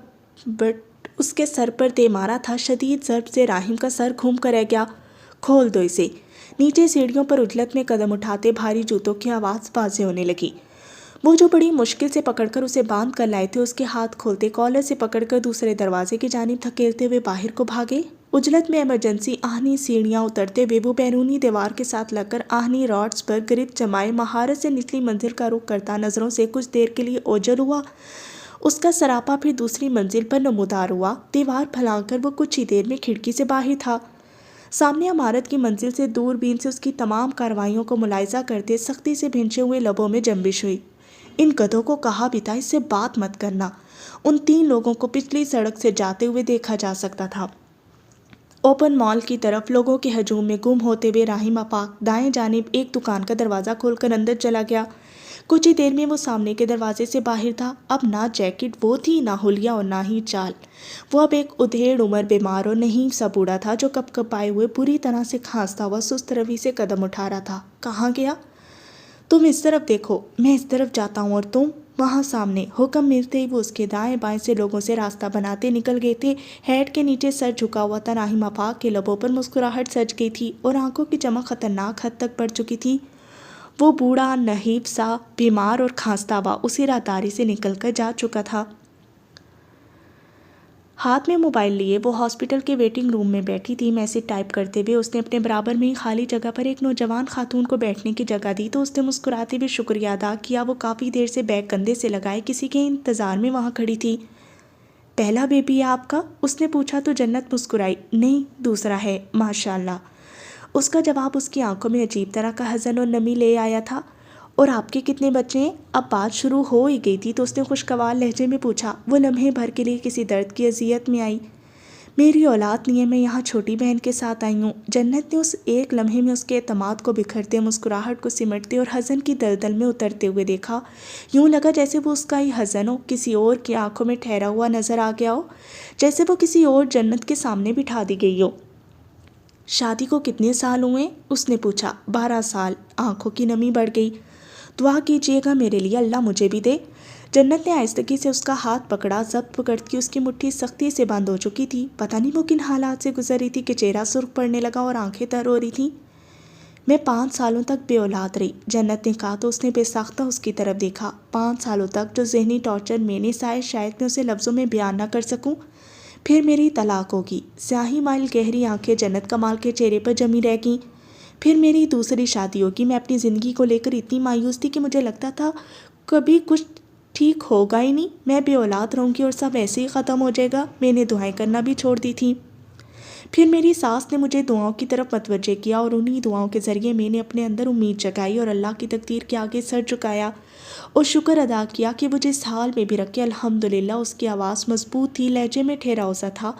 بٹ اس کے سر پر دے مارا تھا۔ شدید ضرب سے رحیم کا سر گھوم کر رہ گیا۔ کھول دو اسے۔ نیچے سیڑھیوں پر اجلت میں قدم اٹھاتے بھاری جوتوں کی آواز واضح ہونے لگی۔ وہ جو بڑی مشکل سے پکڑ کر اسے باندھ کر لائے تھے، اس کے ہاتھ کھولتے کالر سے پکڑ کر دوسرے دروازے کی جانب دھکیلتے ہوئے باہر کو بھاگے۔ اجلت میں ایمرجنسی آہنی سیڑھیاں اترتے ہوئے وہ بیرونی دیوار کے ساتھ لگ کر آہنی راڈز پر گرفت جمائے مہارت سے نچلی منزل کا رخ کرتا نظروں سے کچھ دیر کے لیے اوجھل ہوا۔ اس کا سراپا پھر دوسری منزل پر نمودار ہوا۔ دیوار پھلانگ کر وہ کچھ ہی دیر میں کھڑکی سے باہر تھا۔ سامنے عمارت کی منزل سے دوربین سے اس کی تمام کارروائیوں کو ملاحظہ کرتے سختی سے بھنچے ہوئے لبوں میں جنبش ہوئی۔ ان گدھوں کو کہا بھی تھا اس سے بات مت کرنا۔ ان 3 لوگوں کو پچھلی سڑک سے جاتے ہوئے دیکھا جا سکتا تھا۔ اوپن مال کی طرف لوگوں کے ہجوم میں گم ہوتے ہوئے رحیم آپاک دائیں جانب ایک دکان کا دروازہ کھول کر اندر چلا گیا۔ کچھ ہی دیر میں وہ سامنے کے دروازے سے باہر تھا۔ اب نہ جیکٹ وہ تھی، نہ حلیہ اور نہ ہی چال۔ وہ اب ایک ادھیڑ عمر بیمار اور نہیں سا بوڑھا تھا جو کپ کپائے ہوئے پوری طرح سے کھانستا ہوا سست روی سے قدم اٹھا رہا تھا۔ کہاں گیا؟ تم اس طرف دیکھو، میں اس طرف جاتا ہوں، اور تم وہاں سامنے۔ حکم ملتے ہی وہ اس کے دائیں بائیں سے لوگوں سے راستہ بناتے نکل گئے تھے۔ ہیڈ کے نیچے سر جھکا ہوا تھا۔ رحیم آپاک کے لبوں پر مسکراہٹ سج گئی تھی اور آنکھوں کی چمک خطرناک حد تک بڑھ چکی تھی۔ وہ بوڑھا، نحیف سا، بیمار اور کھانستا ہوا اسی راہداری سے نکل کر جا چکا تھا۔ ہاتھ میں موبائل لیے وہ ہاسپٹل کے ویٹنگ روم میں بیٹھی تھی۔ میسج ٹائپ کرتے ہوئے اس نے اپنے برابر میں ہی خالی جگہ پر ایک نوجوان خاتون کو بیٹھنے کی جگہ دی تو اس نے مسکراتے ہوئے شکریہ ادا کیا۔ وہ کافی دیر سے بیگ کندھے سے لگائے کسی کے انتظار میں وہاں کھڑی تھی۔ پہلا بیبی ہے آپ کا؟ اس نے پوچھا تو جنت مسکرائی۔ نہیں، دوسرا ہے، ماشاءاللہ۔ اس کا جواب اس کی آنکھوں میں عجیب طرح کا حزن اور نمی لے آیا تھا۔ اور آپ کے کتنے بچے ہیں؟ اب بات شروع ہو ہی گئی تھی تو اس نے خوشگوار لہجے میں پوچھا۔ وہ لمحے بھر کے لیے کسی درد کی اذیت میں آئی۔ میری اولاد نہیں ہے، میں یہاں چھوٹی بہن کے ساتھ آئی ہوں۔ جنت نے اس ایک لمحے میں اس کے اعتماد کو بکھرتے، مسکراہٹ کو سمٹتے اور حزن کی دلدل میں اترتے ہوئے دیکھا۔ یوں لگا جیسے وہ اس کا ہی حزن ہو، کسی اور کی آنکھوں میں ٹھہرا ہوا نظر آ گیا ہو، جیسے وہ کسی اور جنت کے سامنے بٹھا دی گئی ہو۔ شادی کو کتنے سال ہوئے؟ اس نے پوچھا۔ 12 سال۔ آنکھوں کی نمی بڑھ گئی۔ دعا کیجیے گا میرے لیے، اللہ مجھے بھی دے۔ جنت نے آہستگی سے اس کا ہاتھ پکڑا۔ ضبط پکڑتی اس کی مٹھی سختی سے بند ہو چکی تھی۔ پتہ نہیں وہ کن حالات سے گزر رہی تھی کہ چہرہ سرخ پڑنے لگا اور آنکھیں تر ہو رہی تھیں۔ میں 5 سالوں تک بے اولاد رہی، جنت نے کہا تو اس نے بے ساختہ اس کی طرف دیکھا۔ 5 سالوں تک جو ذہنی ٹارچر میں نے سہے شاید میں اسے لفظوں میں بیان نہ کر سکوں۔ پھر میری طلاق ہوگی۔ سیاہی مائل گہری آنکھیں جنت کمال کے چہرے پر جمی رہ گئیں۔ پھر میری دوسری شادی ہوگی۔ میں اپنی زندگی کو لے کر اتنی مایوس تھی کہ مجھے لگتا تھا کبھی کچھ ٹھیک ہوگا ہی نہیں۔ میں بے اولاد رہوں گی اور سب ایسے ہی ختم ہو جائے گا۔ میں نے دعائیں کرنا بھی چھوڑ دی تھیں۔ پھر میری ساس نے مجھے دعاؤں کی طرف متوجہ کیا اور انہی دعاؤں کے ذریعے میں نے اپنے اندر امید جگائی اور اللہ کی تقدیر کے آگے سر جھکایا اور شکر ادا کیا کہ وہ جس حال میں بھی رکھے الحمدللہ۔ اس کی آواز مضبوط تھی، لہجے میں ٹھہراؤ سا تھا۔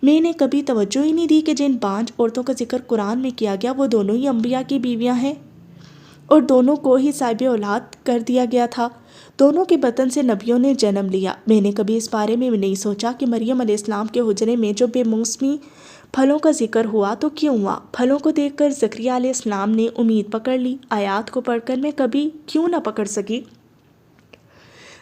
میں نے کبھی توجہ ہی نہیں دی کہ جن 5 عورتوں کا ذکر قرآن میں کیا گیا وہ دونوں ہی انبیاء کی بیویاں ہیں اور دونوں کو ہی صاحب اولاد کر دیا گیا تھا۔ دونوں کے بطن سے نبیوں نے جنم لیا۔ میں نے کبھی اس بارے میں نہیں سوچا کہ مریم علیہ السلام کے حجرے میں جو بے موسمی پھلوں کا ذکر ہوا تو کیوں ہوا؟ پھلوں کو دیکھ کر زکریا علیہ السلام نے امید پکڑ لی۔ آیات کو پڑھ کر میں کبھی کیوں نہ پکڑ سکی؟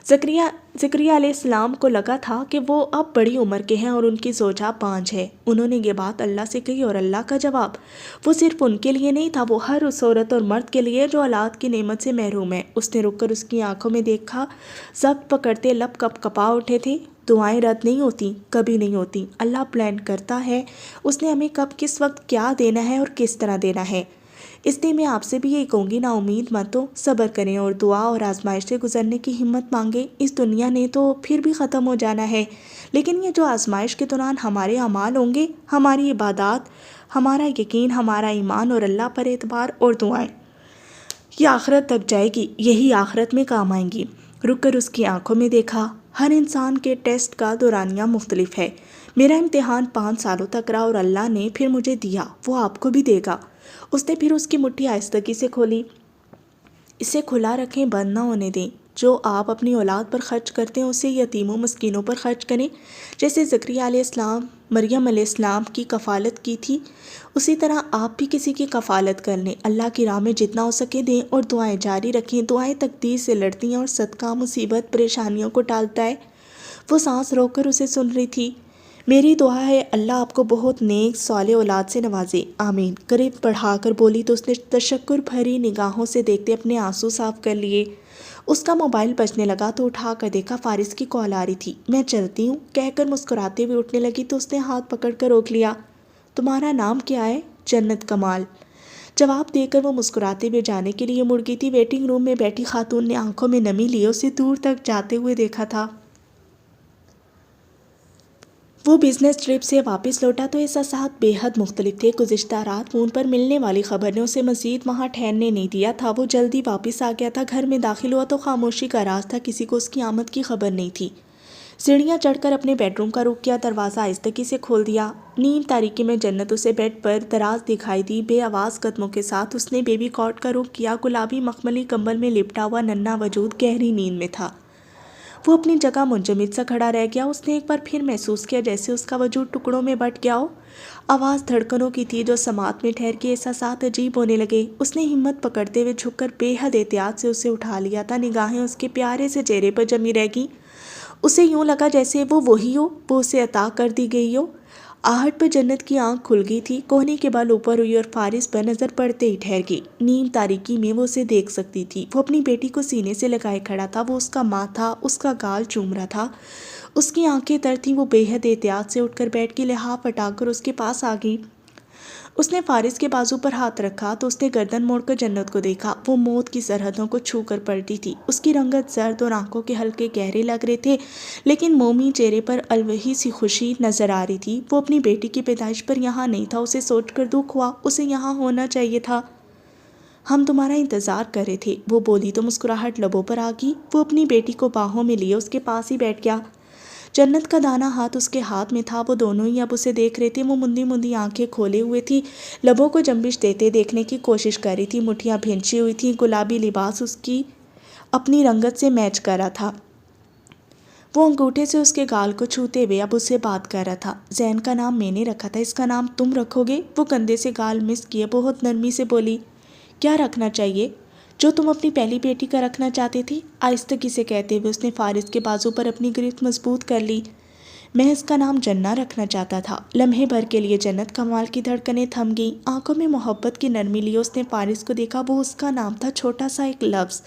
زکریا علیہ السلام کو لگا تھا کہ وہ اب بڑی عمر کے ہیں اور ان کی زوجہ 5 ہے۔ انہوں نے یہ بات اللہ سے کہی اور اللہ کا جواب وہ صرف ان کے لیے نہیں تھا، وہ ہر اس عورت اور مرد کے لیے جو اولاد کی نعمت سے محروم ہے۔ اس نے رک کر اس کی آنکھوں میں دیکھا۔ ضبط پکڑتے لب کپ کپا اٹھے تھے۔ دعائیں رد نہیں ہوتی، کبھی نہیں ہوتی۔ اللہ پلان کرتا ہے، اس نے ہمیں کب کس وقت کیا دینا ہے اور کس طرح دینا ہے۔ اس لیے میں آپ سے بھی یہی کہوں گی، نا امید مت ہو، صبر کریں اور دعا اور آزمائش سے گزرنے کی ہمت مانگیں۔ اس دنیا نے تو پھر بھی ختم ہو جانا ہے، لیکن یہ جو آزمائش کے دوران ہمارے اعمال ہوں گے، ہماری عبادات، ہمارا یقین، ہمارا ایمان اور اللہ پر اعتبار اور دعائیں، یہ آخرت تک جائے گی، یہی آخرت میں کام آئیں گی۔ رک کر اس کی آنکھوں میں دیکھا۔ ہر انسان کے ٹیسٹ کا دورانیہ مختلف ہے۔ میرا امتحان 5 سالوں تک رہا اور اللہ نے پھر مجھے دیا، وہ آپ کو بھی دے گا۔ اس نے پھر اس کی مٹھی آہستگی سے کھولی۔ اسے کھلا رکھیں، بند نہ ہونے دیں۔ جو آپ اپنی اولاد پر خرچ کرتے ہیں اسے یتیموں مسکینوں پر خرچ کریں۔ جیسے زکریا علیہ السلام مریم علیہ السلام کی کفالت کی تھی، اسی طرح آپ بھی کسی کی کفالت کر لیں۔ اللہ کی راہ میں جتنا ہو سکے دیں اور دعائیں جاری رکھیں۔ دعائیں تقدیر سے لڑتی ہیں اور صدقہ مصیبت پریشانیوں کو ٹالتا ہے۔ وہ سانس روک کر اسے سن رہی تھی۔ میری دعا ہے اللہ آپ کو بہت نیک صالح اولاد سے نوازے، آمین۔ قریب بڑھا کر بولی تو اس نے تشکر بھری نگاہوں سے دیکھتے اپنے آنسو صاف کر لیے۔ اس کا موبائل بجنے لگا تو اٹھا کر دیکھا فارس کی کال آ رہی تھی۔ میں چلتی ہوں کہہ کر مسکراتے ہوئے اٹھنے لگی تو اس نے ہاتھ پکڑ کر روک لیا۔ تمہارا نام کیا ہے؟ جنت کمال۔ جواب دے کر وہ مسکراتے ہوئے جانے کے لیے مڑ گئی تھی۔ ویٹنگ روم میں بیٹھی خاتون نے آنکھوں میں نمی لیے اسے دور تک جاتے ہوئے دیکھا تھا۔ وہ بزنس ٹرپ سے واپس لوٹا تو احساسات بے حد مختلف تھے۔ گزشتہ رات فون پر ملنے والی خبر نے اسے مزید وہاں ٹھہرنے نہیں دیا تھا۔ وہ جلدی واپس آ گیا تھا۔ گھر میں داخل ہوا تو خاموشی کا راز تھا، کسی کو اس کی آمد کی خبر نہیں تھی۔ سیڑھیاں چڑھ کر اپنے بیڈ روم کا رخ کیا، دروازہ آہستگی سے کھول دیا۔ نیم تاریکی میں جنت اسے بیڈ پر دراز دکھائی دی۔ بے آواز قدموں کے ساتھ اس نے بیبی کاٹ کا رخ کیا۔ گلابی مخملی کمبل میں لپٹا ہوا ننھا وجود گہری نیند میں تھا۔ وہ اپنی جگہ منجمد سا کھڑا رہ گیا۔ اس نے ایک بار پھر محسوس کیا جیسے اس کا وجود ٹکڑوں میں بٹ گیا ہو۔ آواز دھڑکنوں کی تھی جو سماعت میں ٹھہر کے احساسات عجیب ہونے لگے۔ اس نے ہمت پکڑتے ہوئے جھک کر بے حد احتیاط سے اسے اٹھا لیا تھا۔ نگاہیں اس کے پیارے سے چہرے پر جمی رہ گئیں۔ اسے یوں لگا جیسے وہ وہی ہو، وہ اسے عطا کر دی گئی ہو۔ آہٹ پر جنت کی آنکھ کھل گئی تھی۔ کوہنی کے بال اوپر ہوئی اور فارس پر نظر پڑتے ہی ٹھہر گئی۔ نیم تاریکی میں وہ اسے دیکھ سکتی تھی۔ وہ اپنی بیٹی کو سینے سے لگائے کھڑا تھا۔ وہ اس کا ماتھا، اس کا گال چوم رہا تھا۔ اس کی آنکھیں تر تھیں۔ وہ بے حد احتیاط سے اٹھ کر بیٹھ کے لحاف ہٹا کر اس کے پاس آ گئی۔ اس نے فارس کے بازو پر ہاتھ رکھا تو اس نے گردن موڑ کر جنت کو دیکھا۔ وہ موت کی سرحدوں کو چھو کر پلٹی تھی۔ اس کی رنگت زرد اور آنکھوں کے حلقے گہرے لگ رہے تھے، لیکن مومی چہرے پر الوہی سی خوشی نظر آ رہی تھی۔ وہ اپنی بیٹی کی پیدائش پر یہاں نہیں تھا۔ اسے سوچ کر دکھ ہوا، اسے یہاں ہونا چاہیے تھا۔ ہم تمہارا انتظار کر رہے تھے، وہ بولی تو مسکراہٹ لبوں پر آ گئی۔ وہ اپنی بیٹی کو باہوں میں لیے اس کے پاس ہی بیٹھ گیا۔ جنت کا دانا ہاتھ اس کے ہاتھ میں تھا۔ وہ دونوں ہی اب اسے دیکھ رہے تھے۔ وہ مندی مندی آنکھیں کھولے ہوئے تھی، لبوں کو جنبش دیتے دیکھنے کی کوشش کر رہی تھی۔ مٹھیاں بھینچی ہوئی تھیں۔ گلابی لباس اس کی اپنی رنگت سے میچ کر رہا تھا۔ وہ انگوٹھے سے اس کے گال کو چھوتے ہوئے اب اس سے بات کر رہا تھا۔ زین کا نام میں نے رکھا تھا، اس کا نام تم رکھو گے؟ وہ کندھے سے گال مس کیے بہت نرمی سے بولی۔ کیا رکھنا چاہیے؟ جو تم اپنی پہلی بیٹی کا رکھنا چاہتے تھی، آہستگی سے کہتے ہوئے اس نے فارس کے بازو پر اپنی گرفت مضبوط کر لی۔ میں اس کا نام جنہ رکھنا چاہتا تھا۔ لمحے بھر کے لیے جنت کمال کی دھڑکنیں تھم گئیں۔ آنکھوں میں محبت کی نرمی لیے اس نے فارس کو دیکھا۔ وہ اس کا نام تھا، چھوٹا سا ایک لفظ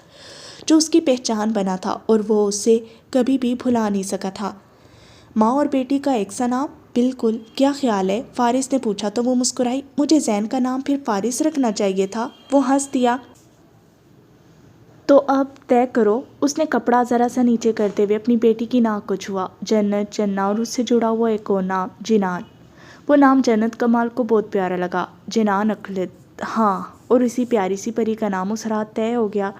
جو اس کی پہچان بنا تھا اور وہ اسے کبھی بھی بھلا نہیں سکا تھا۔ ماں اور بیٹی کا ایک سا نام؟ بالکل۔ کیا خیال ہے؟ فارس نے پوچھا تو وہ مسکرائی۔ مجھے زین کا نام پھر فارس رکھنا چاہیے تھا۔ وہ ہنس دیا۔ تو اب طے کرو۔ اس نے کپڑا ذرا سا نیچے کرتے ہوئے اپنی بیٹی کی ناک کو چھوا۔ جنت، جنہ اور اس سے جڑا ہوا ایک اور نام، جنان۔ وہ نام جنت کمال کو بہت پیارا لگا۔ جنان اقلت، ہاں، اور اسی پیاری سی پری کا نام اس رات طے ہو گیا۔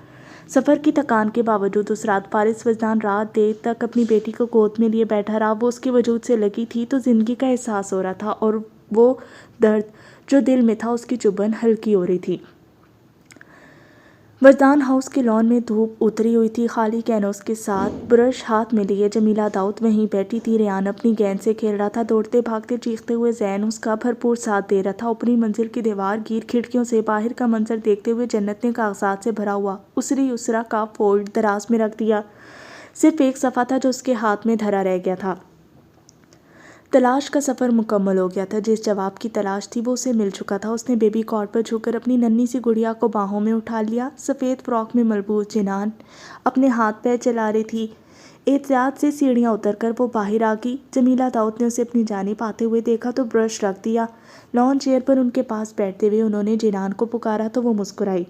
سفر کی تھکان کے باوجود اس رات فارس وجدان رات دیر تک اپنی بیٹی کو گود میں لیے بیٹھا رہا۔ وہ اس کے وجود سے لگی تھی تو زندگی کا احساس ہو رہا تھا، اور وہ درد جو دل میں تھا اس کی چبھن ہلکی ہو رہی تھی۔ وجدان ہاؤس کے لان میں دھوپ اتری ہوئی تھی۔ خالی کینوس کے ساتھ برش ہاتھ میں لیے جمیلہ داؤد وہیں بیٹھی تھی۔ ریان اپنی گیند سے کھیل رہا تھا۔ دوڑتے بھاگتے چیختے ہوئے زین اس کا بھرپور ساتھ دے رہا تھا۔ اوپری منزل کی دیوار گیر کھڑکیوں سے باہر کا منظر دیکھتے ہوئے جنت نے کاغذات سے بھرا ہوا اسری اسرا کا فولڈ دراز میں رکھ دیا۔ صرف ایک صفحہ تھا جو اس کے ہاتھ میں دھرا رہ گیا تھا۔ تلاش کا سفر مکمل ہو گیا تھا۔ جس جواب کی تلاش تھی وہ اسے مل چکا تھا۔ اس نے بیبی کاٹ پر جھک کر اپنی ننھی سی گڑیا کو باہوں میں اٹھا لیا۔ سفید فراک میں ملبوس جنان اپنے ہاتھ پیر چلا رہی تھی۔ احتیاط سے سیڑھیاں اتر کر وہ باہر آ گئی۔ جمیلہ داؤد نے اسے اپنی جانب آتے ہوئے دیکھا تو برش رکھ دیا۔ لان چیئر پر ان کے پاس بیٹھتے ہوئے انہوں نے جنان کو پکارا تو وہ مسکرائی۔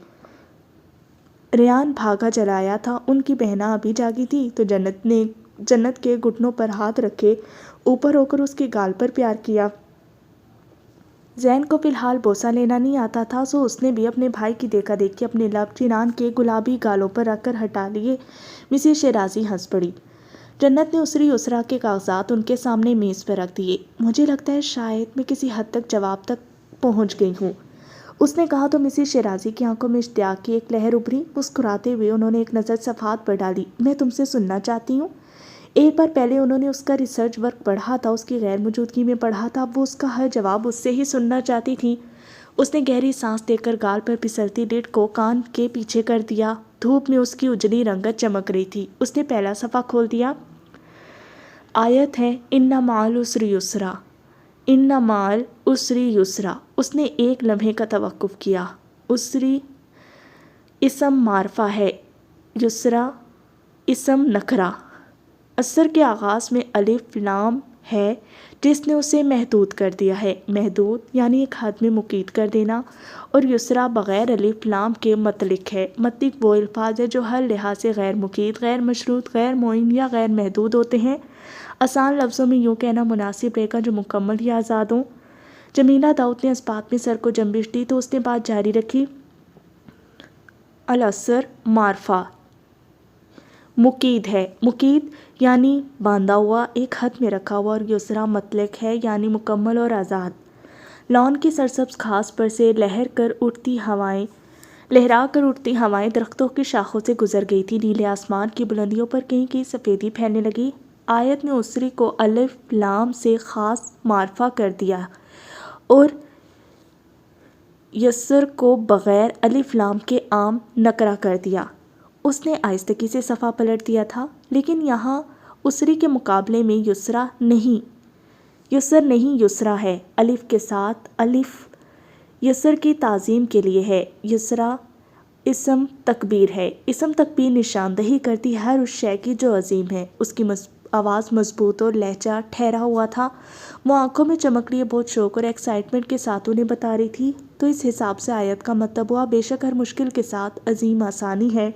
ریان بھاگا چلا آیا تھا۔ ان کی بہنیں ابھی جاگی تھی تو جنت نے جنت کے گھٹنوں پر ہاتھ رکھے اوپر ہو کر اس کے گال پر پیار کیا۔ زین کو فی الحال بوسہ لینا نہیں آتا تھا، سو اس نے بھی اپنے بھائی کی دیکھا دیکھی اپنے لب جنان کے گلابی گالوں پر رکھ کر ہٹا لیے۔ مسز شیرازی ہنس پڑی۔ جنت نے اسری یسریٰ کے کاغذات ان کے سامنے میز پر رکھ دیے۔ مجھے لگتا ہے شاید میں کسی حد تک جواب تک پہنچ گئی ہوں، اس نے کہا تو مسز شیرازی کی آنکھوں میں اشتیاق کی ایک لہر ابھری۔ مسکراتے ہوئے انہوں نے ایک نظر صفحات پر ڈالی۔ میں تم سے سننا چاہتی ہوں۔ ایک بار پہلے انہوں نے اس کا ریسرچ ورک پڑھا تھا، اس کی غیر موجودگی میں پڑھا تھا، اب وہ اس کا ہر جواب اس سے ہی سننا چاہتی تھی۔ اس نے گہری سانس دے کر گال پر پھسلتی لٹ کو کان کے پیچھے کر دیا۔ دھوپ میں اس کی اجلی رنگت چمک رہی تھی۔ اس نے پہلا صفحہ کھول دیا۔ آیت ہے ان مع العسر یسرا، ان مع العسر یسرا۔ اس نے ایک لمحے کا توقف کیا۔ عسری اسم معرفہ ہے، یسرا اسم نکرہ۔ عصر کے آغاز میں الف لام ہے جس نے اسے محدود کر دیا ہے، محدود یعنی ایک حد میں مقید کر دینا، اور یسرا بغیر الف لام کے مطلق ہے۔ مطلق وہ الفاظ ہے جو ہر لحاظ سے غیر مقید، غیر مشروط، غیر معین یا غیر محدود ہوتے ہیں۔ آسان لفظوں میں یوں کہنا مناسب رہے گا جو مکمل یا آزاد ہوں۔ جمیلہ داؤد نے اس بات میں سر کو جنبش دی تو اس نے بات جاری رکھی۔ العصر معرفہ مقید ہے، مقید یعنی باندھا ہوا، ایک حد میں رکھا ہوا، اور یسرا مطلق ہے یعنی مکمل اور آزاد۔ لان کی سرسبز گھاس پر سے لہرا کر اٹھتی ہوائیں درختوں کی شاخوں سے گزر گئی تھی۔ نیلے آسمان کی بلندیوں پر کہیں کہیں سفیدی پھیلنے لگی۔ آیت نے عسری کو الف لام سے خاص معرفہ کر دیا اور یسر کو بغیر الف لام کے عام نکرہ کر دیا۔ اس نے آہستگی سے صفحہ پلٹ دیا تھا، لیکن یہاں عسری کے مقابلے میں یسر نہیں یسرا ہے، الف کے ساتھ۔ الف یسر کی تعظیم کے لیے ہے، یسرا اسم تکبیر ہے۔ اسم تکبیر نشاندہی کرتی ہر اس شے کی جو عظیم ہے۔ اس کی آواز مضبوط اور لہجہ ٹھہرا ہوا تھا۔ وہ آنکھوں میں چمک رہی بہت شوق اور ایکسائٹمنٹ کے ساتھ انہیں بتا رہی تھی۔ تو اس حساب سے آیت کا مطلب ہوا بے شک ہر مشکل کے ساتھ عظیم آسانی ہے۔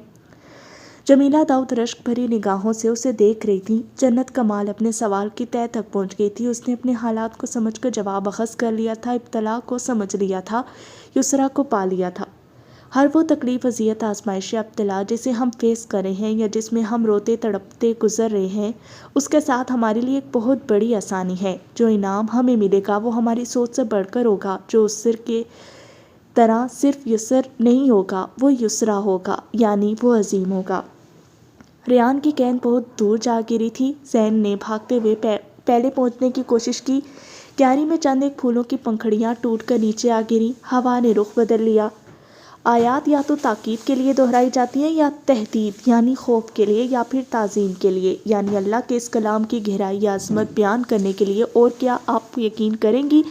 جمیلہ داؤد رشک بھری نگاہوں سے اسے دیکھ رہی تھی۔ جنت کمال اپنے سوال کی تہہ تک پہنچ گئی تھی۔ اس نے اپنے حالات کو سمجھ کر جواب اخذ کر لیا تھا، ابتلا کو سمجھ لیا تھا، یسرا کو پا لیا تھا۔ ہر وہ تکلیف، اذیت، آزمائش یا ابتلا جسے ہم فیس کر رہے ہیں یا جس میں ہم روتے تڑپتے گزر رہے ہیں، اس کے ساتھ ہمارے لیے ایک بہت بڑی آسانی ہے۔ جو انعام ہمیں ملے گا وہ ہماری سوچ سے بڑھ کر ہوگا۔ جو عسر کے طرح صرف یسر نہیں ہوگا، وہ یسرا ہوگا، یعنی وہ عظیم ہوگا۔ ریان کی گیند بہت دور جا گری تھی۔ زین نے بھاگتے ہوئے پہلے پہنچنے کی کوشش کی۔ کیاری میں چند ایک پھولوں کی پنکھڑیاں ٹوٹ کر نیچے آ گریں۔ ہوا نے رخ بدل لیا۔ آیات یا تو تاکید کے لیے دہرائی جاتی ہیں یا تہدید یعنی خوف کے لیے، یا پھر تعظیم کے لیے یعنی اللہ کے اس کلام کی گہرائی یا عظمت بیان کرنے کے لیے۔ اور کیا آپ یقین کریں گی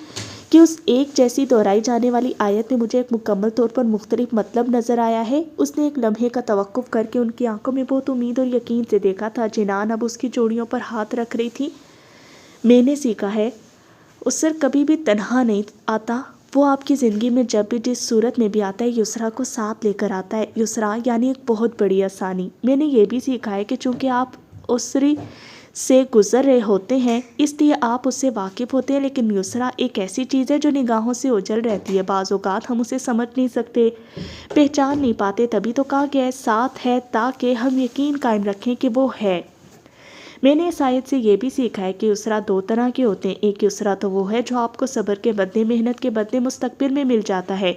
کہ اس ایک جیسی دہرائی جانے والی آیت میں مجھے ایک مکمل طور پر مختلف مطلب نظر آیا ہے؟ اس نے ایک لمحے کا توقف کر کے ان کی آنکھوں میں بہت امید اور یقین سے دیکھا تھا۔ جنان اب اس کی چوڑیوں پر ہاتھ رکھ رہی تھی۔ میں نے سیکھا ہے، عسر کبھی بھی تنہا نہیں آتا، وہ آپ کی زندگی میں جب بھی جس صورت میں بھی آتا ہے یسرا کو ساتھ لے کر آتا ہے۔ یسرا یعنی ایک بہت بڑی آسانی۔ میں نے یہ بھی سیکھا ہے کہ چونکہ آپ عسری سے گزر رہے ہوتے ہیں اس لیے آپ اس سے واقف ہوتے ہیں، لیکن یسرا ایک ایسی چیز ہے جو نگاہوں سے اوجھل رہتی ہے۔ بعض اوقات ہم اسے سمجھ نہیں سکتے، پہچان نہیں پاتے، تبھی تو کہا گیا ہے ساتھ ہے تاکہ ہم یقین قائم رکھیں کہ وہ ہے۔ میں نے اس آیت سے یہ بھی سیکھا ہے کہ یسرا دو طرح کے ہوتے ہیں۔ ایک یسرا تو وہ ہے جو آپ کو صبر کے بدلے، محنت کے بدلے مستقبل میں مل جاتا ہے،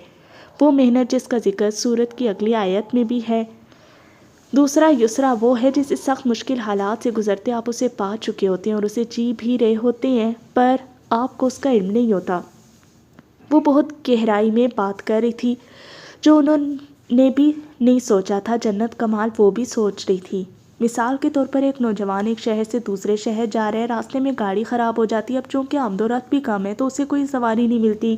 وہ محنت جس کا ذکر سورت کی اگلی آیت میں بھی ہے۔ دوسرا یسرا وہ ہے جسے سخت مشکل حالات سے گزرتے آپ اسے پا چکے ہوتے ہیں اور اسے جی بھی رہے ہوتے ہیں، پر آپ کو اس کا علم نہیں ہوتا۔ وہ بہت گہرائی میں بات کر رہی تھی جو انہوں نے بھی نہیں سوچا تھا۔ جنت کمال وہ بھی سوچ رہی تھی۔ مثال کے طور پر ایک نوجوان ایک شہر سے دوسرے شہر جا رہا ہے، راستے میں گاڑی خراب ہو جاتی ہے۔ اب چونکہ آمد و رفت بھی کم ہے تو اسے کوئی سواری نہیں ملتی۔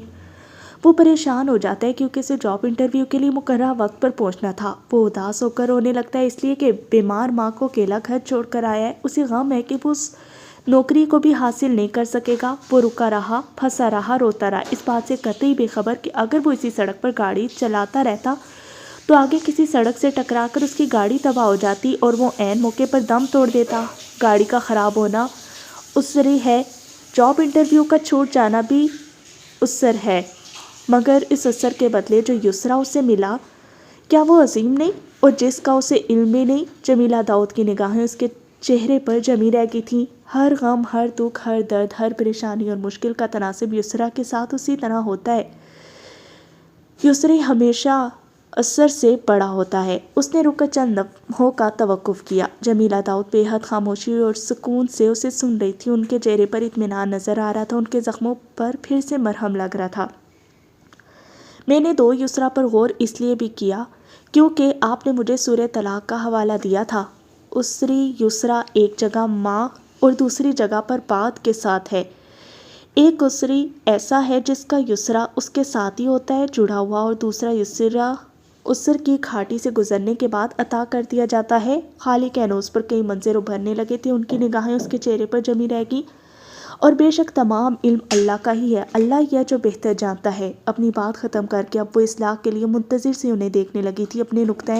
وہ پریشان ہو جاتا ہے کیونکہ اسے جاب انٹرویو کے لیے مقررہ وقت پر پہنچنا تھا۔ وہ اداس ہو کر رونے لگتا ہے اس لیے کہ بیمار ماں کو اکیلا گھر چھوڑ کر آیا ہے۔ اسے غم ہے کہ وہ اس نوکری کو بھی حاصل نہیں کر سکے گا۔ وہ رکا رہا، پھنسا رہا، روتا رہا، اس بات سے قطعی بے خبر کہ اگر وہ اسی سڑک پر گاڑی چلاتا رہتا تو آگے کسی سڑک سے ٹکرا کر اس کی گاڑی تباہ ہو جاتی اور وہ عین موقع پر دم توڑ دیتا۔ گاڑی کا خراب ہونا عسری ہے، جاب انٹرویو کا چھوٹ جانا بھی اسر ہے، مگر اس اسر کے بدلے جو یسریٰ اسے ملا، کیا وہ عظیم نہیں، اور جس کا اسے علم بھی نہیں؟ جمیلہ داؤد کی نگاہیں اس کے چہرے پر جمی رہ گئی تھیں۔ ہر غم، ہر دکھ، ہر درد، ہر پریشانی اور مشکل کا تناسب یسریٰ کے ساتھ اسی طرح ہوتا ہے۔ یسریٰ ہمیشہ اسر سے بڑا ہوتا ہے۔ اس نے رک کر چند لمحوں کا توقف کیا۔ جمیلہ داؤد بے حد خاموشی اور سکون سے اسے سن رہی تھی۔ ان کے چہرے پر اطمینان نظر آ رہا تھا، ان کے زخموں پر پھر سے مرہم لگ رہا تھا۔ میں نے یسریٰ پر غور اس لیے بھی کیا کیونکہ آپ نے مجھے سورہ طلاق کا حوالہ دیا تھا۔ اسری یسریٰ ایک جگہ ماں اور دوسری جگہ پر بعد کے ساتھ ہے۔ ایک اسری ایسا ہے جس کا یسریٰ اس کے ساتھ ہی ہوتا ہے جڑا ہوا، اور دوسرا یسریٰ اسر کی گھاٹی سے گزرنے کے بعد عطا کر دیا جاتا ہے۔ خالی کینوس پر کئی منظر ابھرنے لگے تھے، ان کی نگاہیں اس کے چہرے پر جمی رہ گئیں۔ اور بے شک تمام علم اللہ کا ہی ہے، اللہ ہی ہے جو بہتر جانتا ہے۔ اپنی بات ختم کر کے اب وہ اصلاح کے لیے منتظر سی انہیں دیکھنے لگی تھی۔ اپنے نقطۂ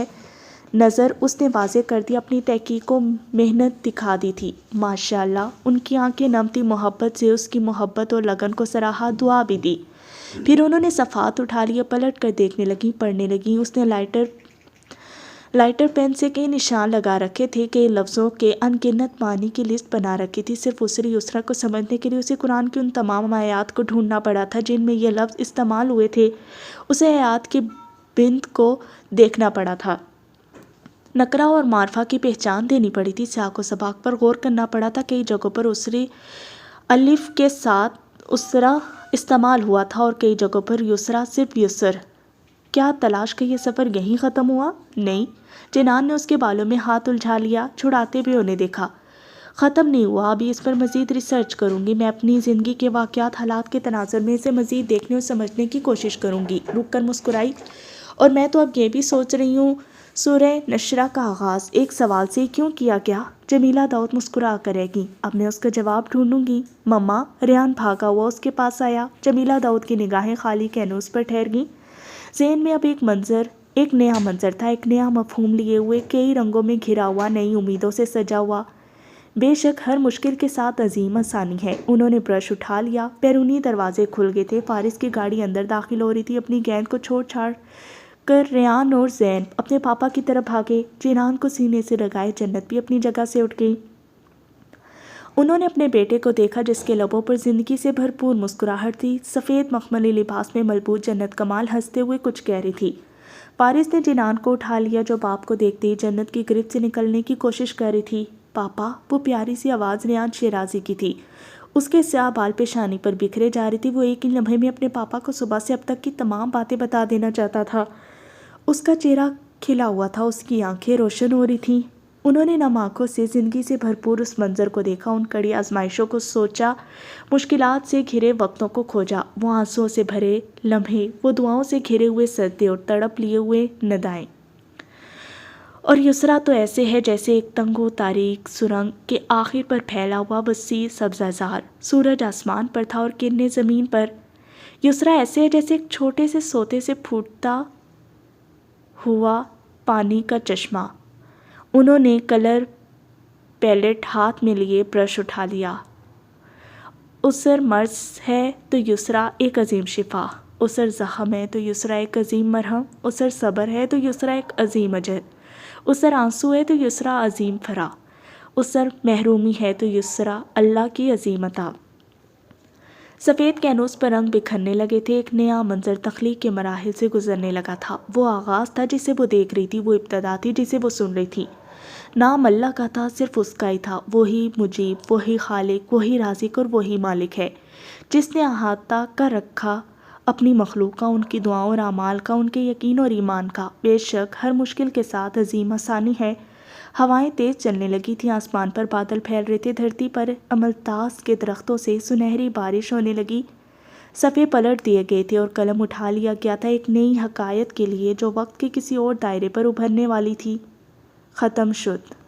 نظر اس نے واضح کر دیا، اپنی تحقیق و محنت دکھا دی تھی۔ ماشاءاللہ، ان کی آنکھیں نم تھی، محبت سے اس کی محبت اور لگن کو سراہا، دعا بھی دی۔ پھر انہوں نے صفحات اٹھا لیے، پلٹ کر دیکھنے لگیں، پڑھنے لگیں۔ اس نے لائٹر پین سے کئی نشان لگا رکھے تھے، کئی لفظوں کے ان گنت معنی کی لسٹ بنا رکھی تھی۔ صرف اسری یسریٰ کو سمجھنے کے لیے اسے قرآن کی ان تمام آیات کو ڈھونڈنا پڑا تھا جن میں یہ لفظ استعمال ہوئے تھے۔ اسے آیات کی بند کو دیکھنا پڑا تھا، نکرہ اور معرفہ کی پہچان دینی پڑی تھی، سیاق و سباق پر غور کرنا پڑا تھا۔ کئی جگہوں پر اسری الف کے ساتھ اسرا استعمال ہوا تھا اور کئی جگہوں پر یسریٰ صرف یسر۔ کیا تلاش کا یہ سفر یہیں ختم ہوا؟ نہیں۔ جنان نے اس کے بالوں میں ہاتھ الجھا لیا، چھڑاتے ہوئے انہیں دیکھا۔ ختم نہیں ہوا، ابھی اس پر مزید ریسرچ کروں گی۔ میں اپنی زندگی کے واقعات، حالات کے تناظر میں اسے مزید دیکھنے اور سمجھنے کی کوشش کروں گی۔ رک کر مسکرائی۔ اور میں تو اب یہ بھی سوچ رہی ہوں، سورہ نشرہ کا آغاز ایک سوال سے کیوں کیا گیا؟ جمیلہ داؤد مسکرا کر رہ گئی۔ اب میں اس کا جواب ڈھونڈوں گی۔ مما، ریان بھاگا ہوا اس کے پاس آیا۔ جمیلہ داؤد کی نگاہیں خالی کینوس پر ٹھہر گئیں۔ ذہن میں اب ایک نیا منظر تھا، ایک نیا مفہوم لیے ہوئے، کئی رنگوں میں گھرا ہوا، نئی امیدوں سے سجا ہوا۔ بے شک ہر مشکل کے ساتھ عظیم آسانی ہے۔ انہوں نے برش اٹھا لیا، بیرونی دروازے کھل گئے تھے، فارس کی گاڑی اندر داخل ہو رہی تھی۔ اپنی گیند کو چھوڑ چھاڑ کر ریان اور زین اپنے پاپا کی طرف بھاگے۔ جنان کو سینے سے لگائے جنت بھی اپنی جگہ سے اٹھ گئی۔ انہوں نے اپنے بیٹے کو دیکھا جس کے لبوں پر زندگی سے بھرپور مسکراہٹ تھی۔ سفید مخملی لباس میں ملبوس جنت کمال ہنستے ہوئے کچھ کہہ رہی تھی۔ فارس نے جنان کو اٹھا لیا جو باپ کو دیکھتے ہی جنت کی گرفت سے نکلنے کی کوشش کر رہی تھی۔ پاپا، وہ پیاری سی آواز ریان شیرازی کی تھی۔ اس کے سیاہ بال پیشانی پر بکھرے جا رہی تھی۔ وہ ایک ہی لمحے میں اپنے پاپا کو صبح سے اب تک کی تمام باتیں بتا دینا چاہتا تھا۔ اس کا چہرہ کھلا ہوا تھا، اس کی آنکھیں روشن ہو رہی تھیں۔ انہوں نے نم آنکھوں سے زندگی سے بھرپور اس منظر کو دیکھا، ان کڑی آزمائشوں کو سوچا، مشکلات سے گھرے وقتوں کو کھوجا، وہ آنسوؤں سے بھرے لمحے، وہ دعاؤں سے گھرے ہوئے سجدے اور تڑپ لیے ہوئے ندائیں۔ اور یسریٰ تو ایسے ہے جیسے ایک تنگ و تاریک سرنگ کے آخر پر پھیلا ہوا وسیع سبزہ زار۔ سورج آسمان پر تھا اور کرنیں زمین پر۔ یسریٰ ایسے ہے جیسے ایک چھوٹے سے سوتے سے پھوٹتا ہوا پانی کا چشمہ۔ انہوں نے کلر پیلٹ ہاتھ میں لیے، برش اٹھا لیا۔ اسر مرض ہے تو یسریٰ ایک عظیم شفا، اسر زخم ہے تو یسریٰ ایک عظیم مرہم، اسر صبر ہے تو یسریٰ ایک عظیم اجر، اسر آنسو ہے تو یسریٰ عظیم فرح، اسر محرومی ہے تو یسریٰ اللہ کی عظیم عطا۔ سفید کینوس پر رنگ بکھرنے لگے تھے، ایک نیا منظر تخلیق کے مراحل سے گزرنے لگا تھا۔ وہ آغاز تھا جسے وہ دیکھ رہی تھی، وہ ابتدا تھی جسے وہ سن رہی تھی۔ نام اللہ کا تھا، صرف اس کا ہی تھا۔ وہی مجیب، وہی خالق، وہی رازق اور وہی مالک ہے جس نے احاطہ کر رکھا اپنی مخلوق کا، ان کی دعاؤں اور اعمال کا، ان کے یقین اور ایمان کا۔ بے شک ہر مشکل کے ساتھ عظیم آسانی ہے۔ ہوائیں تیز چلنے لگی تھیں، آسمان پر بادل پھیل رہے تھے، دھرتی پر املتاس کے درختوں سے سنہری بارش ہونے لگی۔ صفحے پلٹ دیے گئے تھے اور قلم اٹھا لیا گیا تھا ایک نئی حقائق کے لیے جو وقت کے کسی اور دائرے پر ابھرنے والی تھی۔ ختم شد۔